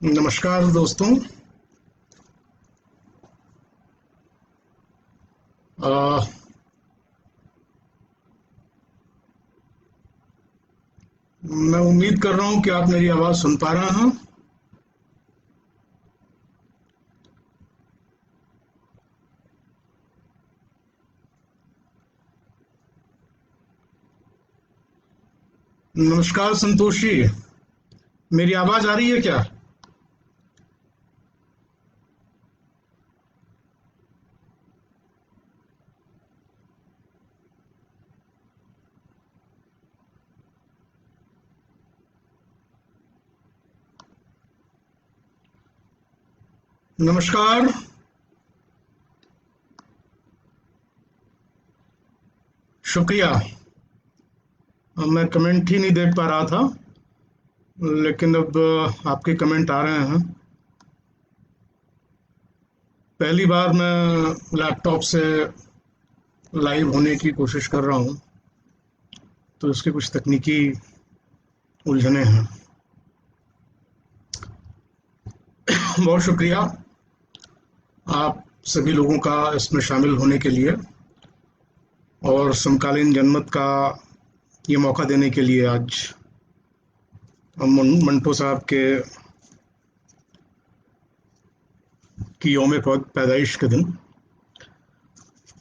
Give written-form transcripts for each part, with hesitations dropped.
नमस्कार दोस्तों। अ, मैं उम्मीद कर रहा हूँ कि आप मेरी आवाज़ सुन पा रहे हैं। नमस्कार संतोष जी, मेरी आवाज़ आ रही है क्या? नमस्कार। शुक्रिया। मैं कमेंट ही नहीं देख पा रहा था, लेकिन अब आपके कमेंट आ रहे हैं। पहली बार मैं लैपटॉप से लाइव होने की कोशिश कर रहा हूँ, तो इसके कुछ तकनीकी उलझने हैं। बहुत शुक्रिया आप सभी लोगों का इसमें शामिल होने के लिए और समकालीन जनमत का ये मौका देने के लिए। आज मंटो साहब के की यौम पैदाइश के दिन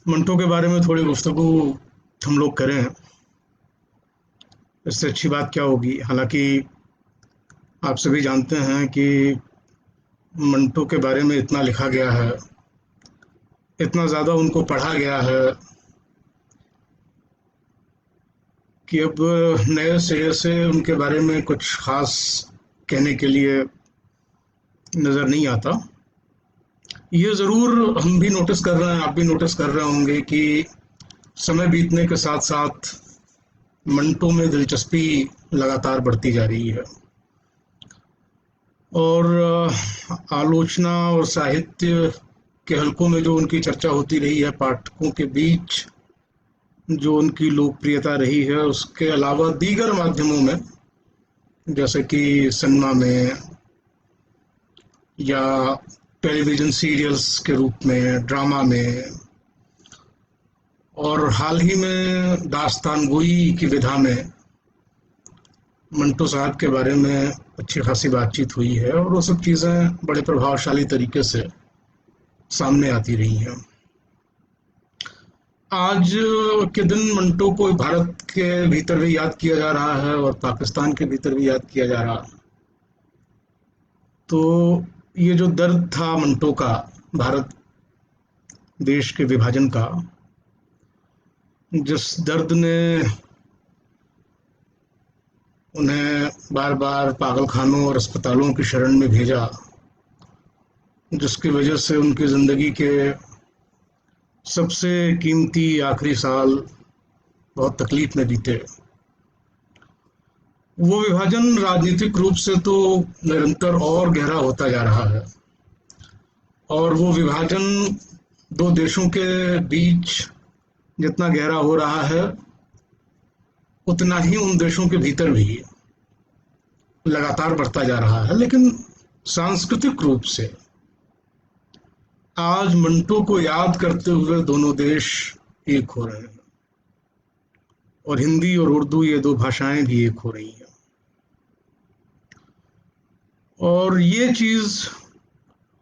मंटो के बारे में थोड़ी गुफ्तगू हम लोग करें। इससे अच्छी बात क्या होगी। हालांकि आप सभी जानते हैं कि मंटो के बारे में इतना लिखा गया है, इतना ज़्यादा उनको पढ़ा गया है कि अब नए सिरे से उनके बारे में कुछ ख़ास कहने के लिए नज़र नहीं आता। ये ज़रूर हम भी नोटिस कर रहे हैं, आप भी नोटिस कर रहे होंगे कि समय बीतने के साथ साथ मंटो में दिलचस्पी लगातार बढ़ती जा रही है। और आलोचना और साहित्य के हलकों में जो उनकी चर्चा होती रही है, पाठकों के बीच जो उनकी लोकप्रियता रही है, उसके अलावा दीगर माध्यमों में जैसे कि सिनेमा में या टेलीविज़न सीरियल्स के रूप में, ड्रामा में, और हाल ही में दास्तान गोई की विधा में मंटो साहब के बारे में अच्छी खासी बातचीत हुई है और वो सब चीज़ें बड़े प्रभावशाली तरीके से सामने आती रही हैं। आज के दिन मंटो को भारत के भीतर भी याद किया जा रहा है और पाकिस्तान के भीतर भी याद किया जा रहा है। तो ये जो दर्द था मंटो का, भारत देश के विभाजन का, जिस दर्द ने उन्हें बार बार पागल खानों और अस्पतालों की शरण में भेजा, जिसकी वजह से उनकी ज़िंदगी के सबसे कीमती आखिरी साल बहुत तकलीफ में बीते। वो विभाजन राजनीतिक रूप से तो निरंतर और गहरा होता जा रहा है, और वो विभाजन दो देशों के बीच जितना गहरा हो रहा है, उतना ही उन देशों के भीतर भी लगातार बढ़ता जा रहा है। लेकिन सांस्कृतिक रूप से आज मंटो को याद करते हुए दोनों देश एक हो रहे हैं, और हिंदी और उर्दू ये दो भाषाएं भी एक हो रही हैं। और ये चीज़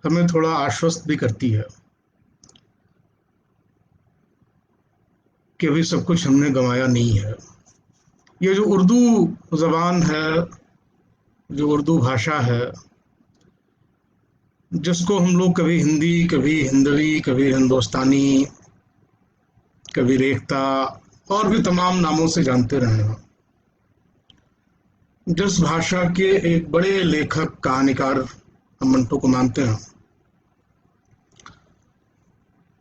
हमें थोड़ा आश्वस्त भी करती है कि अभी सब कुछ हमने गंवाया नहीं है। ये जो उर्दू ज़बान है, जो उर्दू भाषा है, जिसको हम लोग कभी हिंदी, कभी हिंदवी, कभी हिंदुस्तानी, कभी रेख्ता और भी तमाम नामों से जानते रहे हैं, जिस भाषा के एक बड़े लेखक, कहानीकार हम मंटो को मानते हैं,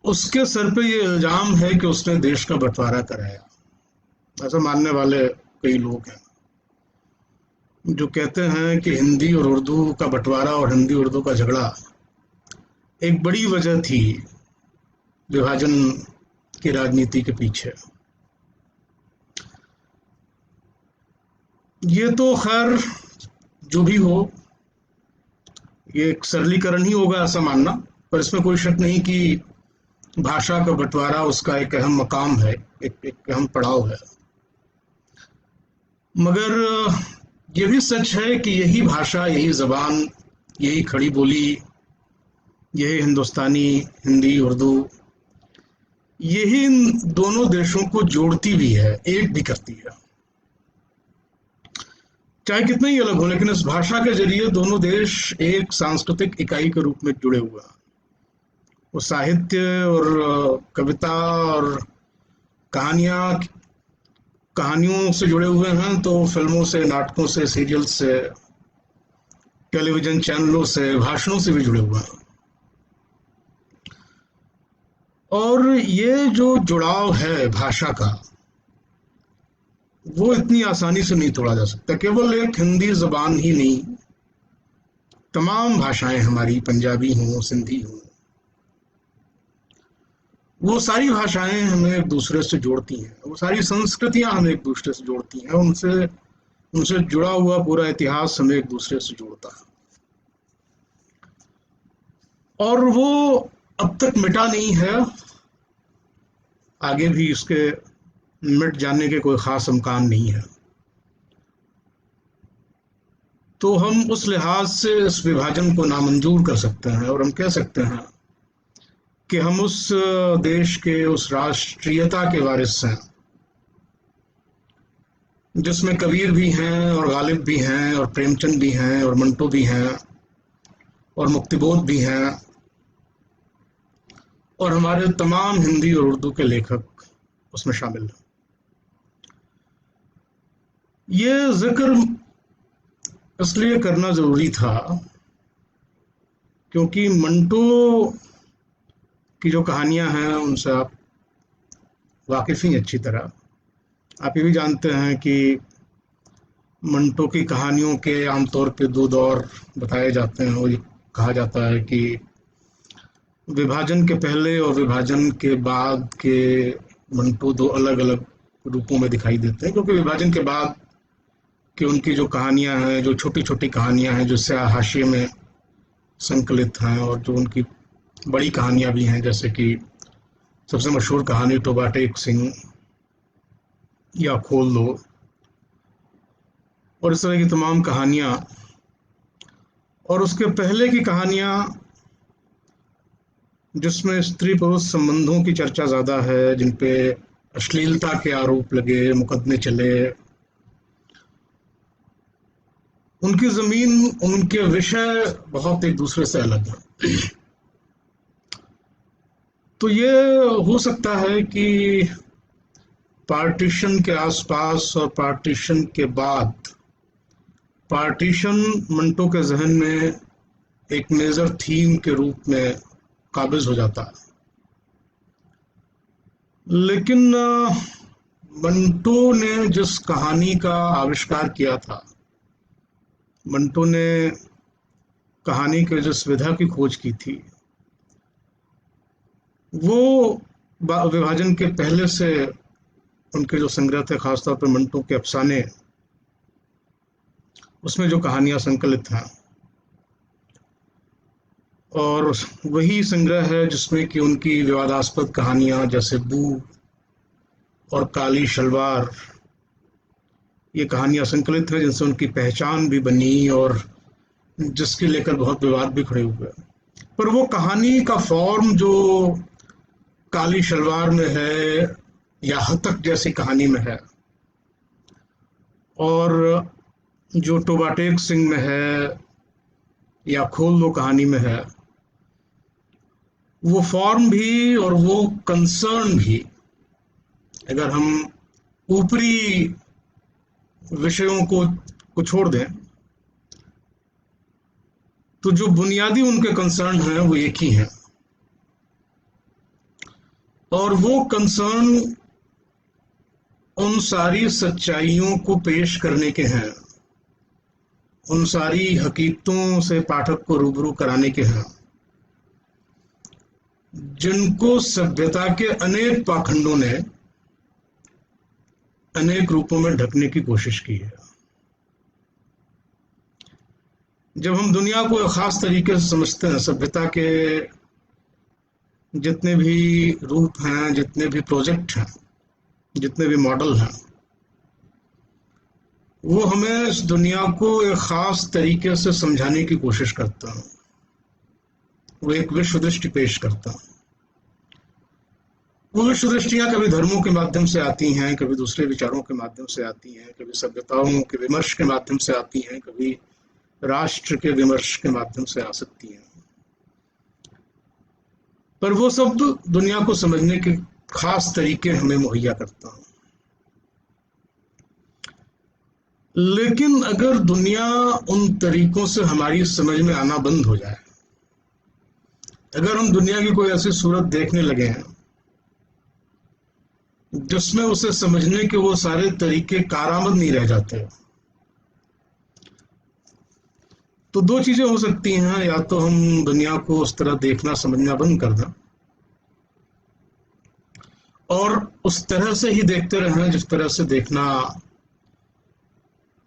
उसके सर पे ये इल्जाम है कि उसने देश का बंटवारा कराया। ऐसा मानने वाले कई लोग हैं जो कहते हैं कि हिंदी और उर्दू का बंटवारा और हिंदी उर्दू का झगड़ा एक बड़ी वजह थी विभाजन की राजनीति के पीछे। ये तो खैर जो भी हो, ये एक सरलीकरण ही होगा ऐसा मानना, पर इसमें कोई शक नहीं कि भाषा का बंटवारा उसका एक अहम मकाम है, एक अहम पड़ाव है। मगर ये भी सच है कि यही भाषा, यही जबान, यही खड़ी बोली, यही हिंदुस्तानी, हिंदी, उर्दू, यही इन दोनों देशों को जोड़ती भी है, एक भी करती है। चाहे कितने ही अलग हो, लेकिन इस भाषा के जरिए दोनों देश एक सांस्कृतिक इकाई के रूप में जुड़े हुए हैं। वो साहित्य और कविता और कहानियां कहानियों से जुड़े हुए हैं, तो फिल्मों से, नाटकों से, सीरियल से, टेलीविजन चैनलों से, भाषणों से भी जुड़े हुए हैं। और ये जो जुड़ाव है भाषा का, वो इतनी आसानी से नहीं तोड़ा जा सकता। केवल एक हिंदी जबान ही नहीं, तमाम भाषाएं हमारी, पंजाबी हो, सिंधी हो, वो सारी भाषाएं हमें एक दूसरे से जोड़ती हैं, वो सारी संस्कृतियां हमें एक दूसरे से जोड़ती हैं, उनसे उनसे जुड़ा हुआ पूरा इतिहास हमें एक दूसरे से जोड़ता है। और वो अब तक मिटा नहीं है, आगे भी इसके मिट जाने के कोई खास इम्कान नहीं है। तो हम उस लिहाज से इस विभाजन को नामंजूर कर सकते हैं, और हम कह सकते हैं कि हम उस देश के, उस राष्ट्रीयता के वारिस हैं जिसमें कबीर भी हैं और गालिब भी हैं और प्रेमचंद भी हैं और मंटो भी हैं और मुक्तिबोध भी हैं, और हमारे तमाम हिंदी और उर्दू के लेखक उसमें शामिल हैं। ये जिक्र इसलिए करना जरूरी था क्योंकि मंटो की जो कहानियां हैं उनसे आप वाकिफ ही अच्छी तरह। आप ये भी जानते हैं कि मंटो की कहानियों के आमतौर पे दो दौर बताए जाते हैं, और ये कहा जाता है कि विभाजन के पहले और विभाजन के बाद के मंटो दो अलग अलग रूपों में दिखाई देते हैं, क्योंकि विभाजन के बाद कि उनकी जो कहानियां हैं, जो छोटी छोटी कहानियां हैं, जो हाशिए में संकलित हैं, और जो उनकी बड़ी कहानियां भी हैं, जैसे कि सबसे मशहूर कहानी टोबा टेक सिंह या खोल दो, और इस तरह की तमाम कहानियां, और उसके पहले की कहानियां जिसमें स्त्री पुरुष संबंधों की चर्चा ज्यादा है, जिनपे अश्लीलता के आरोप लगे, मुकदमे चले, उनकी जमीन, उनके विषय बहुत एक दूसरे से अलग हैं। तो ये हो सकता है कि पार्टीशन के आसपास और पार्टीशन के बाद, पार्टीशन मंटो के जहन में एक मेजर थीम के रूप में काबिज हो जाता है। लेकिन मंटो ने जिस कहानी का आविष्कार किया था, मंटो ने कहानी के जिस विधा की खोज की थी, वो विभाजन के पहले से उनके जो संग्रह थे, खासतौर पर मंटो के अफसाने, उसमें जो कहानियां संकलित हैं, और वही संग्रह है जिसमें कि उनकी विवादास्पद कहानियां जैसे बू और काली शलवार, ये कहानियां संकलित है, जिनसे उनकी पहचान भी बनी और जिसके लेकर बहुत विवाद भी खड़े हुए। पर वो कहानी का फॉर्म जो काली शलवार में है या हतक जैसी कहानी में है, और जो टोबा टेक सिंह में है या खोल दो कहानी में है, वो फॉर्म भी और वो कंसर्न भी, अगर हम ऊपरी विषयों को छोड़ दें, तो जो बुनियादी उनके कंसर्न हैं वो एक ही हैं, और वो कंसर्न उन सारी सच्चाइयों को पेश करने के हैं, उन सारी हकीकतों से पाठक को रूबरू कराने के हैं जिनको सभ्यता के अनेक पाखंडों ने अनेक रूपों में ढकने की कोशिश की है। जब हम दुनिया को एक खास तरीके से समझते हैं, सभ्यता के जितने भी रूप हैं, जितने भी प्रोजेक्ट हैं, जितने भी मॉडल हैं, वो हमें इस दुनिया को एक खास तरीके से समझाने की कोशिश करता है। वो एक विश्व दृष्टि पेश करता है। वो विश्व दृष्टियां कभी धर्मों के माध्यम से आती हैं, कभी दूसरे विचारों के माध्यम से आती हैं, कभी सभ्यताओं के विमर्श के माध्यम से आती हैं, कभी राष्ट्र के विमर्श के माध्यम से आ सकती हैं। पर वो सब दुनिया को समझने के खास तरीके हमें मुहैया करता है। लेकिन अगर दुनिया उन तरीकों से हमारी समझ में आना बंद हो जाए, अगर हम दुनिया की कोई ऐसी सूरत देखने लगे हैं जिसमें उसे समझने के वो सारे तरीके कारआमद नहीं रह जाते, तो दो चीजें हो सकती हैं। या तो हम दुनिया को उस तरह देखना समझना बंद कर दें और उस तरह से ही देखते रहें जिस तरह से देखना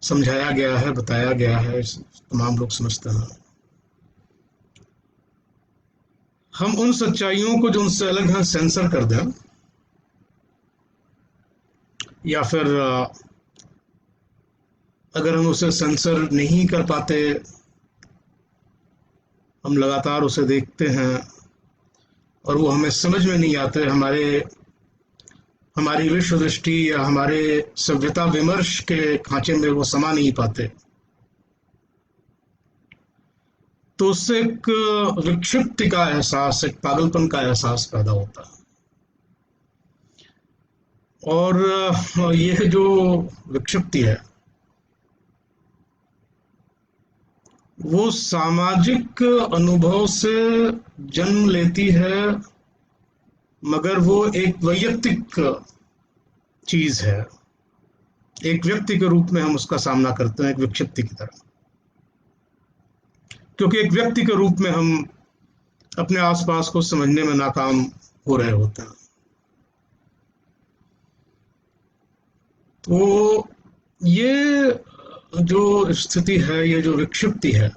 समझाया गया है, बताया गया है, तमाम लोग समझते हैं। हम उन सच्चाइयों को जो उनसे अलग हैं सेंसर कर दें, या फिर अगर हम उसे सेंसर नहीं कर पाते, हम लगातार उसे देखते हैं और वो हमें समझ में नहीं आते, हमारी विश्व दृष्टि या हमारे सभ्यता विमर्श के खांचे में वो समा नहीं पाते, तो उससे एक विक्षिप्ति का एहसास, एक पागलपन का एहसास पैदा होता है। और यह जो विक्षिप्ति है वो सामाजिक अनुभव से जन्म लेती है, मगर वो एक वैयक्तिक चीज है। एक व्यक्ति के रूप में हम उसका सामना करते हैं, एक विक्षिप्ति की तरह, क्योंकि एक व्यक्ति के रूप में हम अपने आसपास को समझने में नाकाम हो रहे होते हैं। तो ये जो स्थिति है, ये जो विक्षिप्ति है,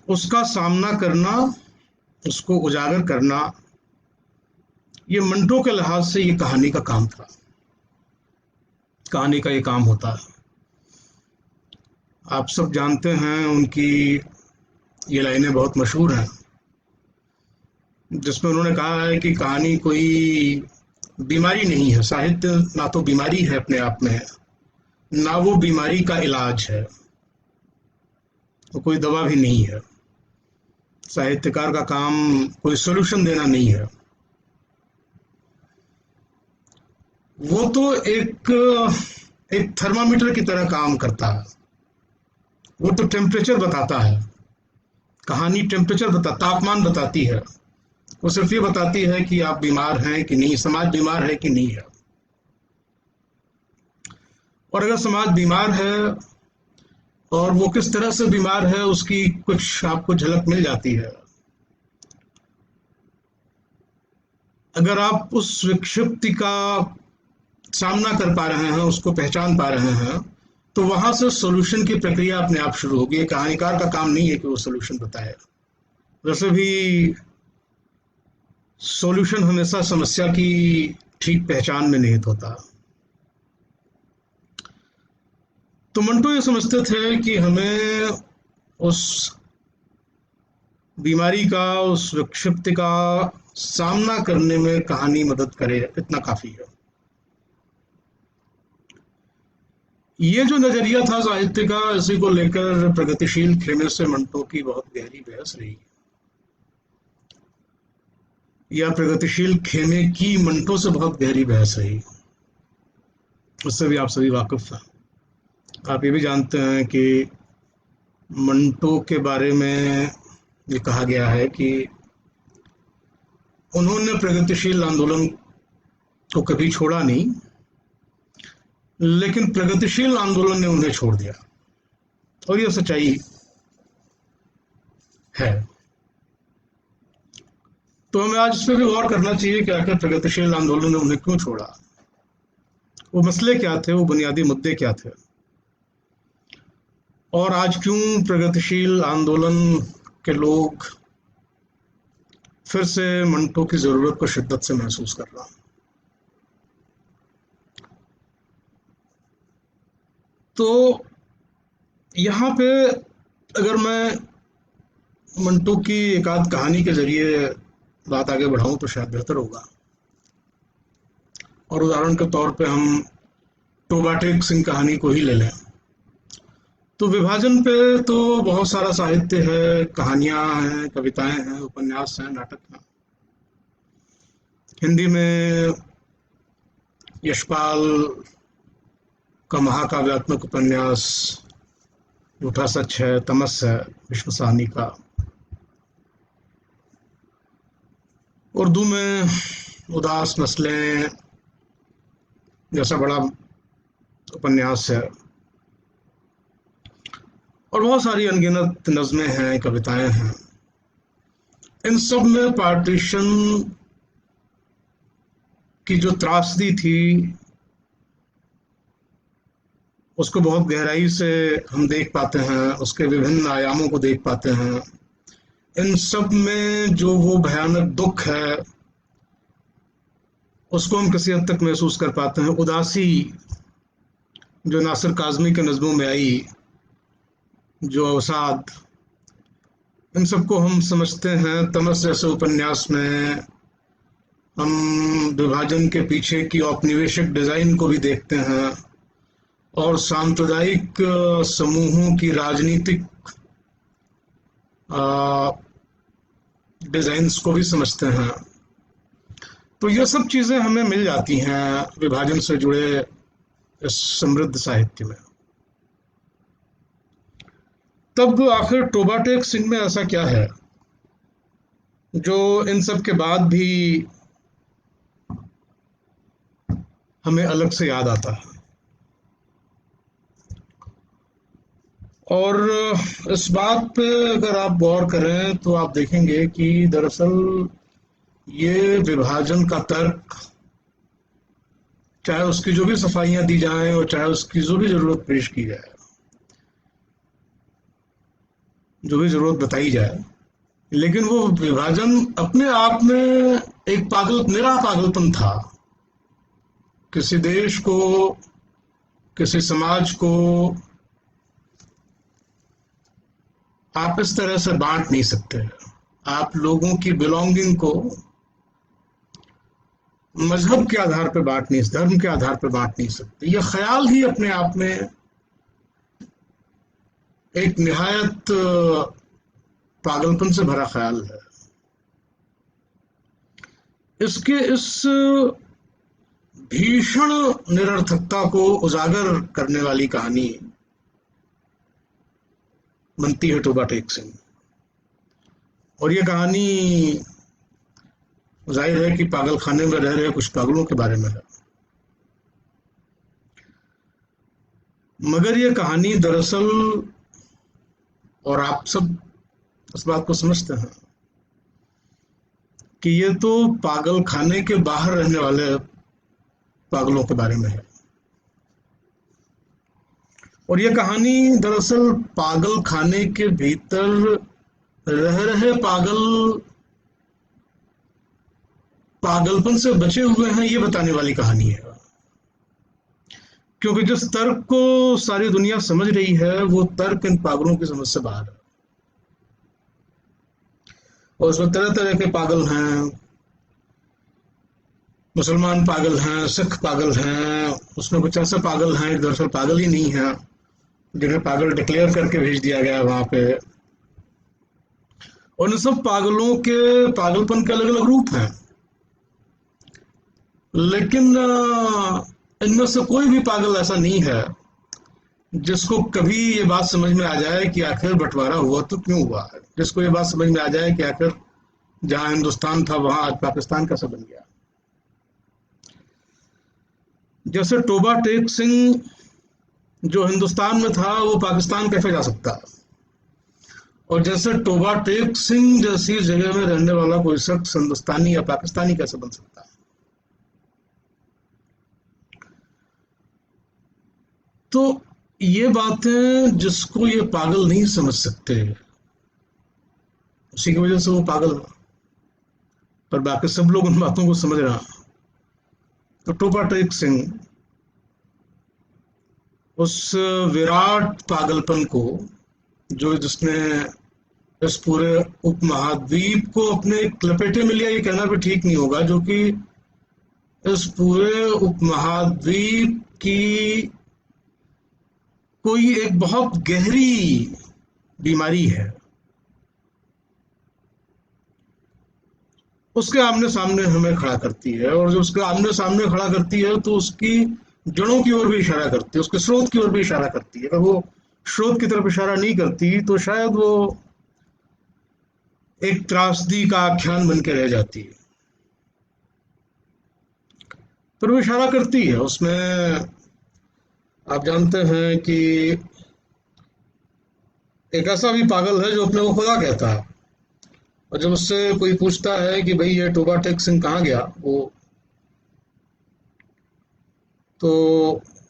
उसका सामना करना, उसको उजागर करना, ये मंटो के लिहाज से ये कहानी का काम था, कहानी का ये काम होता है। आप सब जानते हैं, उनकी ये लाइनें बहुत मशहूर हैं जिसमें उन्होंने कहा है कि कहानी कोई बीमारी नहीं है, साहित्य ना तो बीमारी है अपने आप में, ना वो बीमारी का इलाज है, तो कोई दवा भी नहीं है। साहित्यकार का काम कोई सॉल्यूशन देना नहीं है, वो तो एक थर्मामीटर की तरह काम करता है। वो तो टेम्परेचर बताता है, कहानी टेम्परेचर तापमान बताती है। वो सिर्फ ये बताती है कि आप बीमार हैं कि नहीं, समाज बीमार है कि नहीं है। और अगर समाज बीमार है और वो किस तरह से बीमार है उसकी कुछ आपको झलक मिल जाती है। अगर आप उस विक्षिप्ति का सामना कर पा रहे हैं, उसको पहचान पा रहे हैं, तो वहां से सॉल्यूशन की प्रक्रिया अपने आप शुरू होगी। कहानीकार का काम नहीं है कि वो सॉल्यूशन बताए, वैसे भी सॉल्यूशन हमेशा समस्या की ठीक पहचान में निहित होता। तो मंटो ये समझते थे कि हमें उस बीमारी का, उस विक्षिप्ति का सामना करने में कहानी मदद करे, इतना काफी है। ये जो नजरिया था साहित्य का, इसी को लेकर प्रगतिशील खेमे से मंटो की बहुत गहरी बहस रही, या प्रगतिशील खेमे की मंटो से बहुत गहरी बहस रही। उससे भी आप सभी वाकिफ हैं। आप ये भी जानते हैं कि मंटो के बारे में ये कहा गया है कि उन्होंने प्रगतिशील आंदोलन को कभी छोड़ा नहीं, लेकिन प्रगतिशील आंदोलन ने उन्हें छोड़ दिया, और यह सच्चाई है। तो हमें आज इस पर भी गौर करना चाहिए कि आखिर प्रगतिशील आंदोलन ने उन्हें क्यों छोड़ा, वो मसले क्या थे, वो बुनियादी मुद्दे क्या थे। और आज क्यों प्रगतिशील आंदोलन के लोग फिर से मंटो की जरूरत को शिद्दत से महसूस कर रहा हूं। तो यहाँ पे अगर मैं मंटो की एक आध कहानी के जरिए बात आगे बढ़ाऊं तो शायद बेहतर होगा। और उदाहरण के तौर पे हम टोबा टेक सिंह कहानी को ही ले लें। तो विभाजन पे तो बहुत सारा साहित्य है, कहानियां हैं, कविताएं हैं, उपन्यास हैं, नाटक हैं। हिंदी में यशपाल का महाकाव्यात्मक उपन्यास झूठा सच है, तमस है, विश्व साहनी का। उर्दू में उदास नस्लें जैसा बड़ा उपन्यास है, और बहुत सारी अनगिनत नज़में हैं, कविताएं हैं। इन सब में पार्टीशन की जो त्रासदी थी उसको बहुत गहराई से हम देख पाते हैं, उसके विभिन्न आयामों को देख पाते हैं। इन सब में जो वो भयानक दुख है उसको हम किसी हद तक महसूस कर पाते हैं। उदासी जो नासिर काज़मी के नज़मों में आई, जो अवसाद, इन सबको हम समझते हैं। तमस जैसे उपन्यास में हम विभाजन के पीछे की औपनिवेशिक डिजाइन को भी देखते हैं और सांप्रदायिक समूहों की राजनीतिक डिजाइन्स को भी समझते हैं। तो ये सब चीजें हमें मिल जाती हैं विभाजन से जुड़े इस समृद्ध साहित्य में। तब आखिर टोबा टेक सिंह में ऐसा क्या है जो इन सब के बाद भी हमें अलग से याद आता है? और इस बात पे अगर आप गौर करें तो आप देखेंगे कि दरअसल ये विभाजन का तर्क, चाहे उसकी जो भी सफाइयां दी जाएं और चाहे उसकी जो भी जरूरत पेश की जाए, जो भी जरूरत बताई जाए, लेकिन वो विभाजन अपने आप में एक निरा पागलपन था। किसी देश को, किसी समाज को आप इस तरह से बांट नहीं सकते। आप लोगों की बिलोंगिंग को मजहब के आधार पर बांट नहीं, धर्म के आधार पर बांट नहीं सकते। यह ख्याल ही अपने आप में एक निहायत पागलपन से भरा ख्याल है। इसके इस भीषण निरर्थकता को उजागर करने वाली कहानी बनती है टोबा टेक सिंह। और ये कहानी जाहिर है कि पागल खाने में रह रहे कुछ पागलों के बारे में है, मगर ये कहानी दरअसल, और आप सब इस बात को समझते हैं कि ये तो पागल खाने के बाहर रहने वाले पागलों के बारे में है। और ये कहानी दरअसल पागल खाने के भीतर रह रहे पागलपन से बचे हुए हैं, ये बताने वाली कहानी है। क्योंकि जिस तर्क को सारी दुनिया समझ रही है वो तर्क इन पागलों की समझ से बाहर है। और उसमें तरह तरह के पागल हैं, मुसलमान पागल हैं, सिख पागल हैं, उसमें कुछ ऐसे पागल हैं दरअसल पागल ही नहीं है, जिन्हें पागल डिक्लेयर करके भेज दिया गया वहां पे। और इन सब पागलों के पागलपन के अलग अलग रूप हैं, लेकिन इनमें से कोई भी पागल ऐसा नहीं है जिसको कभी ये बात समझ में आ जाए कि आखिर बंटवारा हुआ तो क्यों हुआ है, जिसको ये बात समझ में आ जाए कि आखिर जहां हिंदुस्तान था वहां आज पाकिस्तान कैसे बन गया। जैसे टोबा टेक सिंह जो हिंदुस्तान में था वो पाकिस्तान कैसे जा सकता है, और जैसे टोबा टेक सिंह जैसी जगह में रहने वाला कोई शख्स हिंदुस्तानी या पाकिस्तानी कैसे बन सकता है। तो ये बातें जिसको ये पागल नहीं समझ सकते, उसी की वजह से वो पागल है। पर बाकी सब लोग उन बातों को समझ रहा। तो टोपा टेक सिंह उस विराट पागलपन को, जो जिसने इस पूरे उपमहाद्वीप को अपने लपेटे में लिया, ये कहना भी ठीक नहीं होगा, जो कि इस पूरे उपमहाद्वीप की कोई एक बहुत गहरी बीमारी है, उसके आमने सामने हमें खड़ा करती है। और जब उसके आमने सामने खड़ा करती है तो उसकी जड़ों की ओर भी इशारा करती है, उसके स्रोत की ओर भी इशारा करती है। अगर वो स्रोत की तरफ इशारा नहीं करती तो शायद वो एक त्रासदी का आख्यान बन के रह जाती है। पर वो इशारा करती है उसमें। आप जानते हैं कि एक ऐसा भी पागल है जो अपने को खुदा कहता है, और जब उससे कोई पूछता है कि भाई ये टोबा टेक सिंह कहाँ गया, तो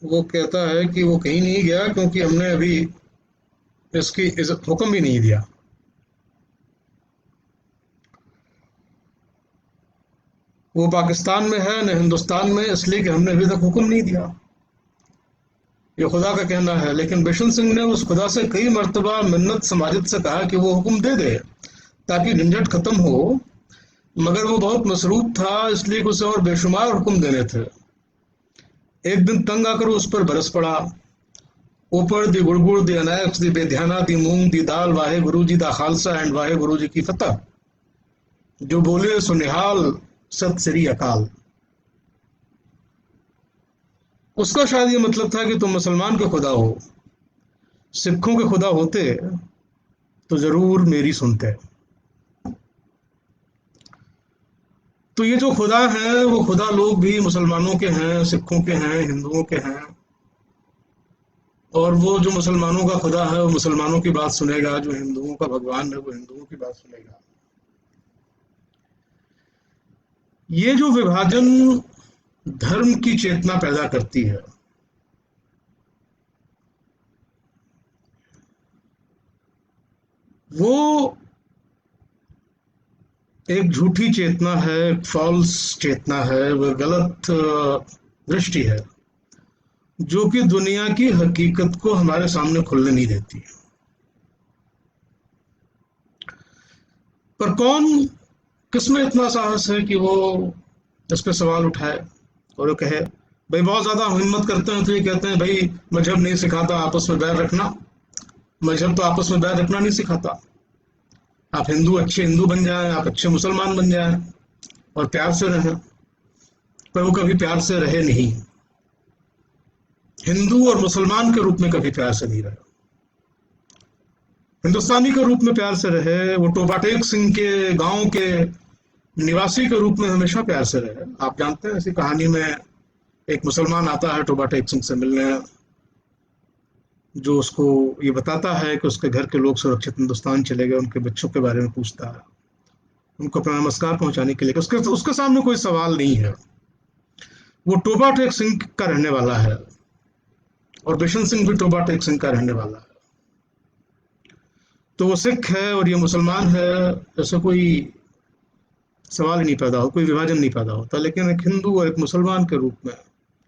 वो कहता है कि वो कहीं नहीं गया, क्योंकि हमने अभी इसकी इज्जत हुक्म भी नहीं दिया। वो पाकिस्तान में है न हिंदुस्तान में, इसलिए कि हमने अभी तक हुक्म नहीं दिया। ये खुदा का कहना है। लेकिन बिशन सिंह ने उस खुदा से कई मर्तबा मिन्नत समाजित से कहा कि वो हुक्म दे दे ताकि झंझट खत्म हो, मगर वो बहुत मसरूफ था, इसलिए कि उसे और बेशुमार हुक्म देने थे। एक दिन तंग आकर उस पर बरस पड़ा। ऊपर दी गुड़गुड़ दी अनायक्स दी बेध्याना दी मूंग दी दाल, वाहे गुरु जी दा खालसा एंड वाहे गुरु जी की फतह, जो बोले सुनिहाल सत श्री अकाल। उसका शायद ये मतलब था कि तुम मुसलमान के खुदा हो, सिखों के खुदा होते तो जरूर मेरी सुनते। तो ये जो खुदा है वो खुदा लोग भी मुसलमानों के हैं, सिखों के हैं, हिंदुओं के हैं। और वो जो मुसलमानों का खुदा है वो मुसलमानों की बात सुनेगा, जो हिंदुओं का भगवान है वो हिंदुओं की बात सुनेगा। ये जो विभाजन धर्म की चेतना पैदा करती है, वो एक झूठी चेतना है, एक फॉल्स चेतना है, वो गलत दृष्टि है, जो कि दुनिया की हकीकत को हमारे सामने खुलने नहीं देती। पर कौन, किसमें इतना साहस है कि वो इस पे सवाल उठाए और वो कहे। भाई बहुत ज्यादा हिम्मत करते हैं तो ये कहते हैं भाई मजहब नहीं सिखाता आपस में बैर रखना। मजहब तो आपस में बैर रखना नहीं सिखाता। आप हिंदू अच्छे हिंदू बन जाएं, आप अच्छे मुसलमान बन जाएं और प्यार से रहें। पर वो कभी प्यार से रहे नहीं, हिंदू और मुसलमान के रूप में कभी प्यार से नहीं रहे, हिंदुस्तानी के रूप में प्यार से रहे। वो टोबा टेक सिंह के गांव के निवासी के रूप में हमेशा प्यार से रहे। आप जानते हैं ऐसी कहानी में एक मुसलमान आता है टोबा टेक सिंह से मिलने, जो उसको ये बताता है कि उसके घर के लोग सुरक्षित हिंदुस्तान चले गए, उनके बच्चों के बारे में पूछता है, उनको अपना नमस्कार पहुंचाने के लिए। उसके उसके सामने कोई सवाल नहीं है। वो टोबा टेक सिंह का रहने वाला है और बिशन सिंह भी टोबा टेक सिंह का रहने वाला है। तो वो सिख है और ये मुसलमान है, ऐसा कोई सवाल ही नहीं पैदा हो, कोई विभाजन नहीं पैदा होता। लेकिन एक हिंदू और एक मुसलमान के रूप में,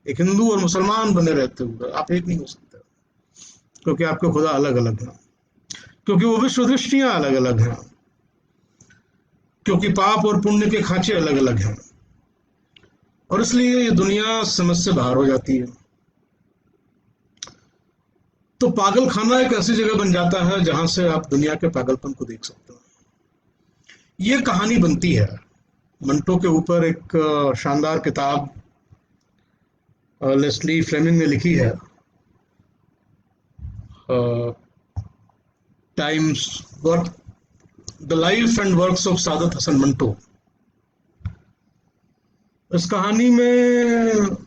एक हिंदू और मुसलमान बने रहते हुए आप एक नहीं हो सकते, क्योंकि आपके खुदा अलग अलग हैं, क्योंकि वो विश्व दृष्टियां अलग अलग हैं, क्योंकि पाप और पुण्य के खांचे अलग अलग हैं। और इसलिए ये दुनिया समझ से बाहर हो जाती है। तो पागल खाना एक ऐसी जगह बन जाता है जहां से आप दुनिया के पागलपन को देख सकते हो। ये कहानी बनती है। मंटो के ऊपर एक शानदार किताब लेस्ली फ्लेमिंग ने लिखी है, times work the life and works of Saadat Hasan Manto. इस कहानी में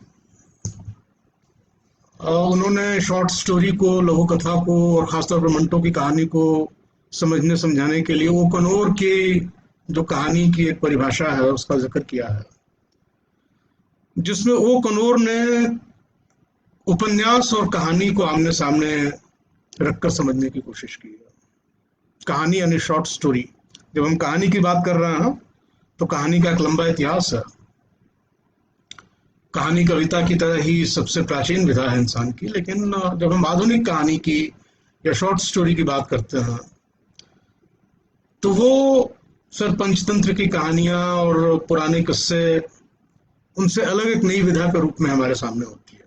उन्होंने शॉर्ट स्टोरी को, लघु कथा को और खासतौर पर मंटो की कहानी को समझने समझाने के लिए वो कनौर की जो कहानी की एक परिभाषा है उसका जिक्र किया है, जिसमें ओ कनौर ने उपन्यास और कहानी को आमने सामने रखकर समझने की कोशिश की है। कहानी यानी शॉर्ट स्टोरी। जब हम कहानी की बात कर रहे हैं तो कहानी का एक लंबा इतिहास है। कहानी कविता की तरह ही सबसे प्राचीन विधा है इंसान की, लेकिन जब हम आधुनिक कहानी की या शॉर्ट स्टोरी की बात करते हैं तो वो सर पंचतंत्र की कहानियां और पुराने किस्से उनसे अलग एक नई विधा के रूप में हमारे सामने होती है।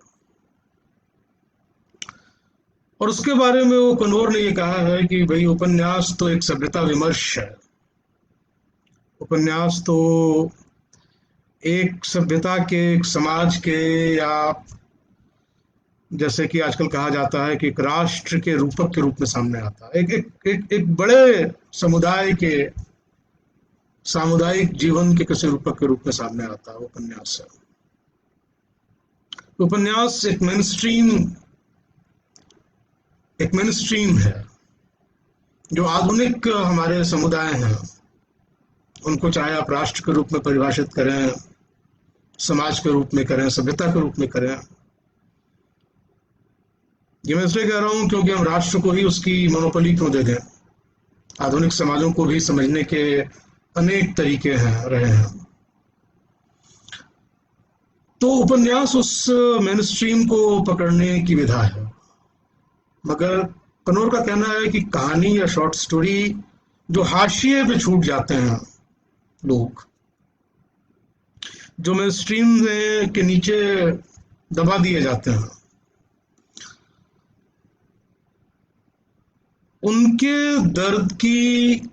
और उसके बारे में वो कनौर ने ये कहा है कि भाई उपन्यास तो एक सभ्यता विमर्श है। उपन्यास तो एक सभ्यता के, एक समाज के, या जैसे कि आजकल कहा जाता है कि एक राष्ट्र के रूपक के रूप में सामने आता है। एक बड़े समुदाय के सामुदायिक जीवन के किसी रूपक के रूप में सामने आता है उपन्यास है। उपन्यास एक मेन स्ट्रीम है। जो आधुनिक हमारे समुदाय हैं उनको चाहे आप राष्ट्र के रूप में परिभाषित करें, समाज के रूप में करें, सभ्यता के रूप में करें, ये मैं इसलिए कह रहा हूं क्योंकि हम राष्ट्र को ही उसकी मोनोपोली क्यों दे दें। आधुनिक समाजों को भी समझने के अनेक तरीके रहे हैं। तो उपन्यास उस मेन स्ट्रीम को पकड़ने की विधा है। मगर कनौर का कहना है कि कहानी या शॉर्ट स्टोरी जो हाशिए पे छूट जाते हैं लोग, जो मेन स्ट्रीम के नीचे दबा दिए जाते हैं, उनके दर्द की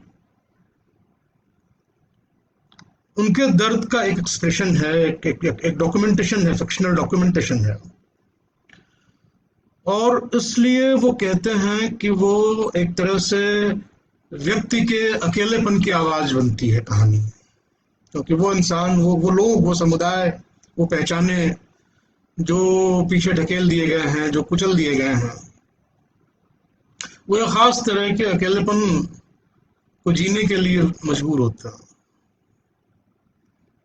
उनके दर्द का एक एक्सप्रेशन है, एक डॉक्यूमेंटेशन है, फिक्शनल डॉक्यूमेंटेशन है। और इसलिए वो कहते हैं कि वो एक तरह से व्यक्ति के अकेलेपन की आवाज बनती है कहानी, क्योंकि वो इंसान, वो लोग, वो समुदाय, वो पहचाने जो पीछे ढकेल दिए गए हैं, जो कुचल दिए गए हैं, वो एक खास तरह के अकेलेपन को जीने के लिए मजबूर होता है।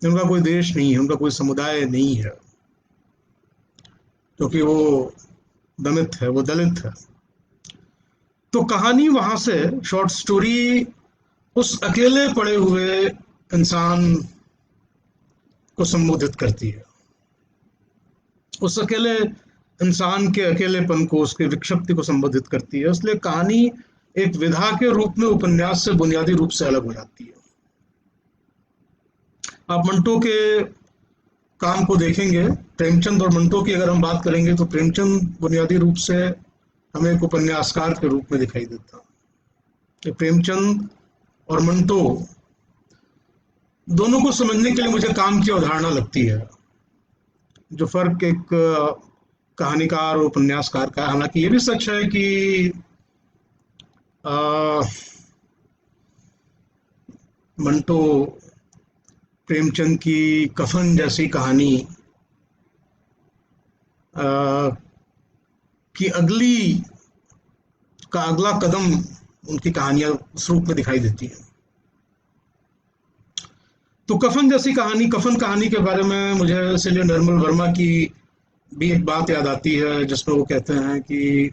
उनका कोई देश नहीं है, उनका कोई समुदाय नहीं है, क्योंकि वो दमित है, वो दलित है। तो कहानी वहां से, शॉर्ट स्टोरी उस अकेले पड़े हुए इंसान को संबोधित करती है, उस अकेले इंसान के अकेलेपन को, उसके विक्षिप्ति को संबोधित करती है। इसलिए कहानी एक विधा के रूप में उपन्यास से बुनियादी रूप से अलग हो जाती है। आप मंटो के काम को देखेंगे, प्रेमचंद और मंटो की अगर हम बात करेंगे तो प्रेमचंद बुनियादी रूप से हमें एक उपन्यासकार के रूप में दिखाई देता है। प्रेमचंद और मंटो दोनों को समझने के लिए मुझे काम की अवधारणा लगती है। जो फर्क एक कहानीकार और उपन्यासकार का है, हालांकि ये भी सच है कि मंटो प्रेमचंद की कफन जैसी कहानी की अगला कदम उनकी कहानियां उस रूप में दिखाई देती हैं। तो कफन जैसी कहानी, कफन कहानी के बारे में मुझे इसलिए निर्मल वर्मा की भी एक बात याद आती है, जिसमें वो कहते हैं कि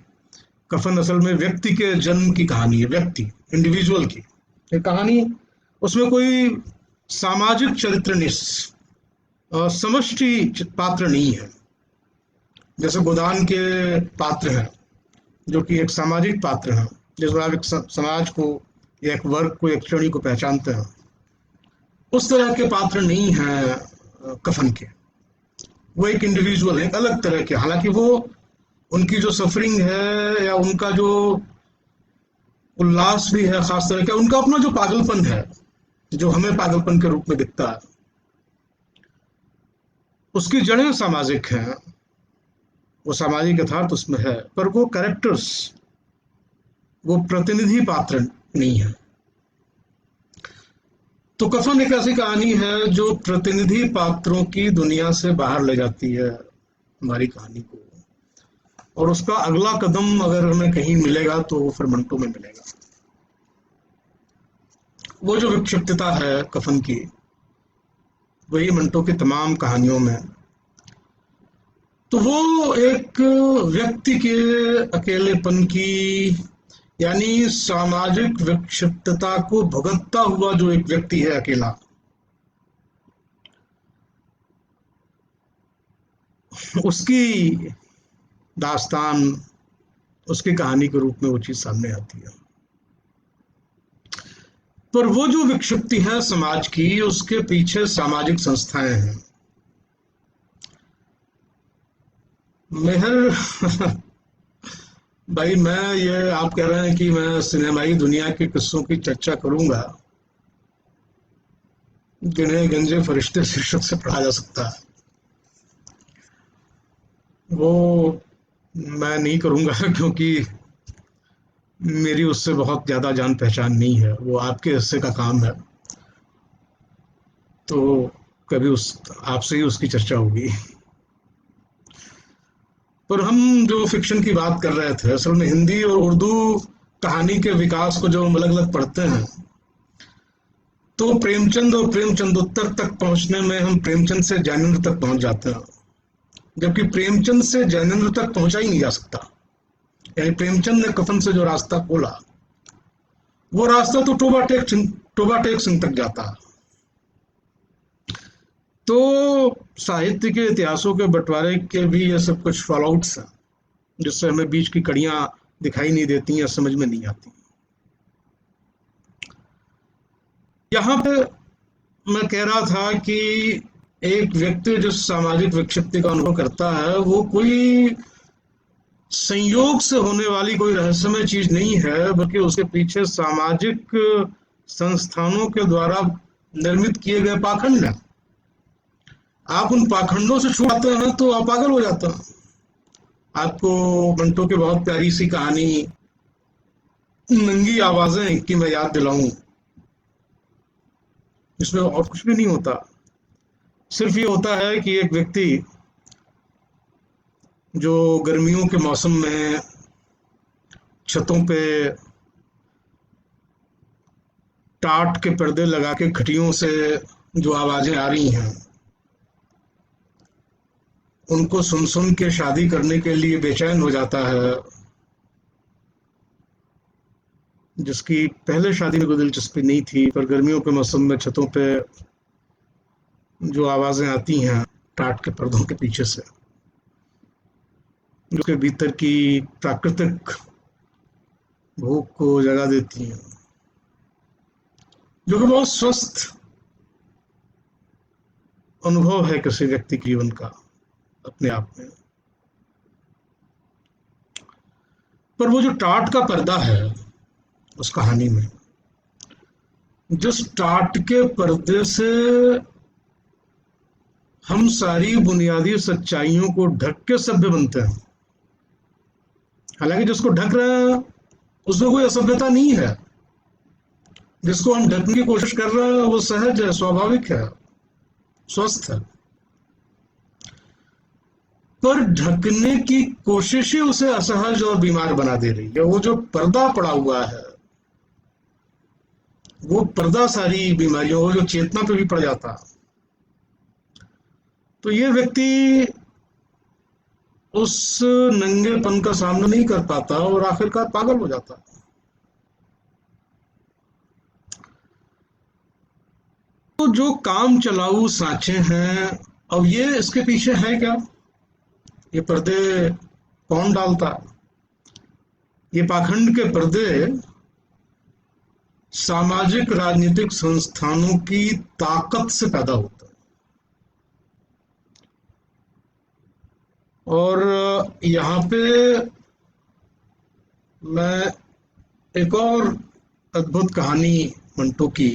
कफन असल में व्यक्ति के जन्म की कहानी है, व्यक्ति, इंडिविजुअल की ये कहानी। उसमें कोई सामाजिक चरित्र नहीं, समष्टि पात्र नहीं है। जैसे गोदान के पात्र हैं जो कि एक सामाजिक पात्र हैं, जिसमें आप एक समाज को या एक वर्ग को, एक श्रेणी को पहचानते हैं, उस तरह के पात्र नहीं हैं कफन के। वो एक इंडिविजुअल है, एक अलग तरह के। हालांकि वो, उनकी जो सफरिंग है या उनका जो उल्लास भी है खास तरह का, उनका अपना जो पागलपन है, जो हमें पागलपन के रूप में दिखता है, उसकी जड़ें सामाजिक हैं, वो सामाजिक यथार्थ उसमें है, पर वो कैरेक्टर्स, वो प्रतिनिधि पात्र नहीं है। तो कफन एक ऐसी कहानी है जो प्रतिनिधि पात्रों की दुनिया से बाहर ले जाती है हमारी कहानी को, और उसका अगला कदम अगर हमें कहीं मिलेगा तो वो फिर मंटो में मिलेगा। वो जो विक्षिप्तता है कफन की, वही मंटो की तमाम कहानियों में तो वो एक व्यक्ति के अकेलेपन की, यानी सामाजिक विक्षिप्तता को भुगतता हुआ जो एक व्यक्ति है अकेला, उसकी दास्तान, उसकी कहानी के रूप में वो चीज सामने आती है। पर वो जो विक्षिप्ति है समाज की, उसके पीछे सामाजिक संस्थाएं हैं। मेहर भाई, मैं ये आप कह रहे हैं कि मैं सिनेमाई दुनिया के किस्सों की चर्चा करूंगा जिन्हें गंजे फरिश्ते शीर्षक से पढ़ा जा सकता है, वो मैं नहीं करूंगा क्योंकि मेरी उससे बहुत ज्यादा जान पहचान नहीं है। वो आपके हिस्से का काम है, तो कभी उस आपसे ही उसकी चर्चा होगी। पर हम जो फिक्शन की बात कर रहे थे, असल में हिंदी और उर्दू कहानी के विकास को जब हम अलग अलग पढ़ते हैं, तो प्रेमचंद और प्रेमचंदोत्तर तक पहुंचने में हम प्रेमचंद से जैनेन्द्र तक पहुंच जाते हैं, जबकि प्रेमचंद से जैनेन्द्र तक पहुंचा ही नहीं जा सकता। यानी प्रेमचंद ने कफन से जो रास्ता खोला, वो रास्ता तो टोबा टेक सिंह तक जाता। तो साहित्य के इतिहासों के बंटवारे के भी ये सब कुछ फॉलोआउट्स हैं, जिससे हमें बीच की कड़ियां दिखाई नहीं देती या समझ में नहीं आती। यहाँ पे मैं कह रहा था कि एक व्यक्ति जो सामाजिक विक्षिप्ति का अनुभव करता है, वो कोई संयोग से होने वाली कोई रहस्यमय चीज नहीं है, बल्कि उसके पीछे सामाजिक संस्थानों के द्वारा निर्मित किए गए पाखंड हैं। आप उन पाखंडों से छुड़ाते हैं तो आप पागल हो जाते हैं। आपको मंटो की बहुत प्यारी सी कहानी नंगी आवाजें की मैं याद दिलाऊं, इसमें और कुछ भी नहीं होता। सिर्फ ये होता है कि एक व्यक्ति जो गर्मियों के मौसम में छतों पे टाट के पर्दे लगा के खटियों से जो आवाजें आ रही हैं, उनको सुन सुन के शादी करने के लिए बेचैन हो जाता है, जिसकी पहले शादी में कोई दिलचस्पी नहीं थी, पर गर्मियों के मौसम में छतों पे जो आवाजें आती हैं टाट के पर्दों के पीछे से, जो के भीतर की प्राकृतिक भूख को जगा देती हैं, जो कि बहुत स्वस्थ अनुभव है किसी व्यक्ति के जीवन का अपने आप में। पर वो जो टाट का पर्दा है उस कहानी में, जिस टाट के पर्दे से हम सारी बुनियादी सच्चाइयों को ढक के सभ्य बनते हैं, हालांकि जिसको ढक रहे हैं उसमें कोई असभ्यता नहीं है, जिसको हम ढकने की कोशिश कर रहे हैं वो सहज है, स्वाभाविक है, स्वस्थ है। पर ढकने की कोशिश ही उसे असहज और बीमार बना दे रही है। वो जो पर्दा पड़ा हुआ है, वो पर्दा सारी बीमारियों, वो जो चेतना पे भी पड़ जाता, तो ये व्यक्ति उस नंगेपन का सामना नहीं कर पाता और आखिरकार पागल हो जाता। तो जो काम चलाऊ सांचे हैं, अब ये इसके पीछे है क्या? ये पर्दे कौन डालता? ये पाखंड के पर्दे सामाजिक राजनीतिक संस्थानों की ताकत से पैदा होता है। और यहाँ पे मैं एक और अद्भुत कहानी मंटो की,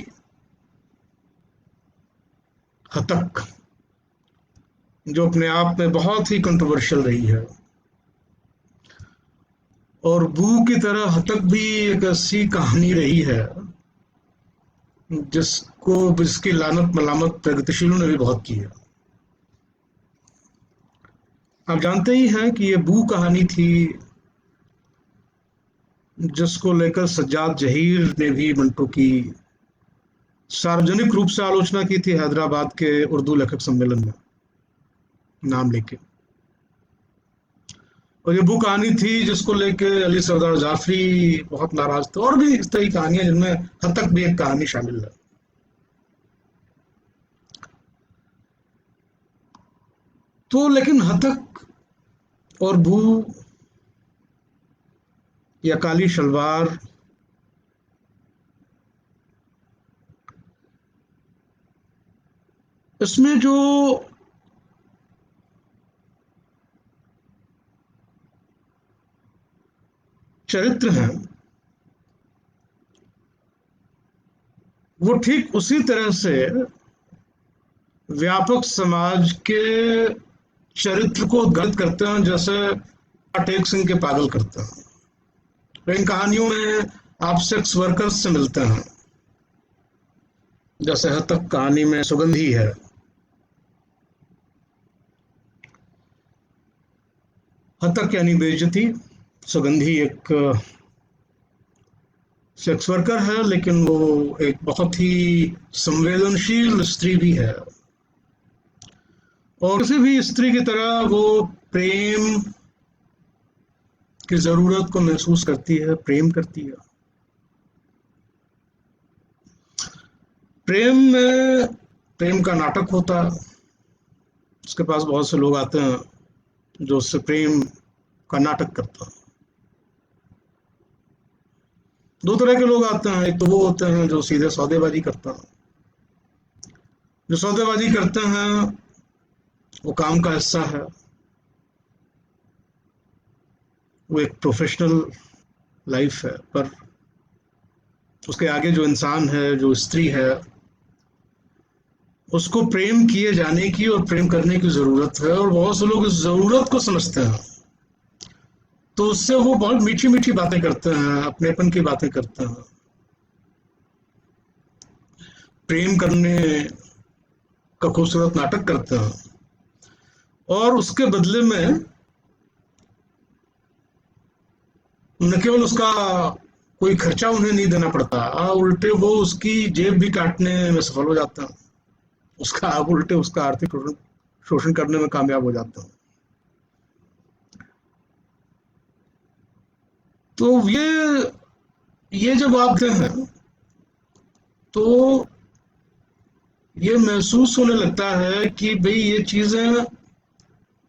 हतक, जो अपने आप में बहुत ही कंट्रोवर्शियल रही है, और बू की तरह हतक भी एक ऐसी कहानी रही है जिसकी लानत मलामत प्रगतिशीलों ने भी बहुत की है। आप जानते ही हैं कि ये बू कहानी थी जिसको लेकर सज्जाद जहीर ने भी मंटो की सार्वजनिक रूप से आलोचना की थी हैदराबाद के उर्दू लेखक सम्मेलन में नाम लेके। और ये वो कहानी थी जिसको लेके अली सरदार जाफरी बहुत नाराज थे, और भी इस तरह की कहानियां जिनमें हतक भी एक कहानी शामिल है। तो लेकिन हतक और भू या काली शलवार, इसमें जो चरित्र हैं वो ठीक उसी तरह से व्यापक समाज के चरित्र को उद्घाटित करते हैं जैसे टेक सिंह के पागल करते हैं। तो इन कहानियों में आप सेक्स वर्कर्स से मिलते हैं, जैसे हतक कहानी में सुगंधी है। हतक यानी बेइज्जती, सुगंधी एक सेक्स वर्कर है, लेकिन वो एक बहुत ही संवेदनशील स्त्री भी है, और किसी भी स्त्री की तरह वो प्रेम की जरूरत को महसूस करती है, प्रेम करती है। प्रेम में प्रेम का नाटक होता है, उसके पास बहुत से लोग आते हैं जो उससे प्रेम का नाटक करता है। दो तरह के लोग आते हैं, एक तो वो होते हैं जो सीधे सौदेबाजी करते हैं। जो सौदेबाजी करते हैं वो काम का हिस्सा है, वो एक प्रोफेशनल लाइफ है, पर उसके आगे जो इंसान है, जो स्त्री है, उसको प्रेम किए जाने की और प्रेम करने की जरूरत है, और बहुत से लोग इस जरूरत को समझते हैं, तो उससे वो बहुत मीठी मीठी बातें करते हैं, अपनेपन की बातें करते हैं, प्रेम करने का खूबसूरत नाटक करते हैं, और उसके बदले में न केवल उसका कोई खर्चा उन्हें नहीं देना पड़ता, उल्टे वो उसकी जेब भी काटने में सफल हो जाते हैं, उसका उल्टे उसका आर्थिक शोषण करने में कामयाब हो जाते हैं। तो ये जब आप देखते हैं तो ये महसूस होने लगता है कि भाई ये चीजें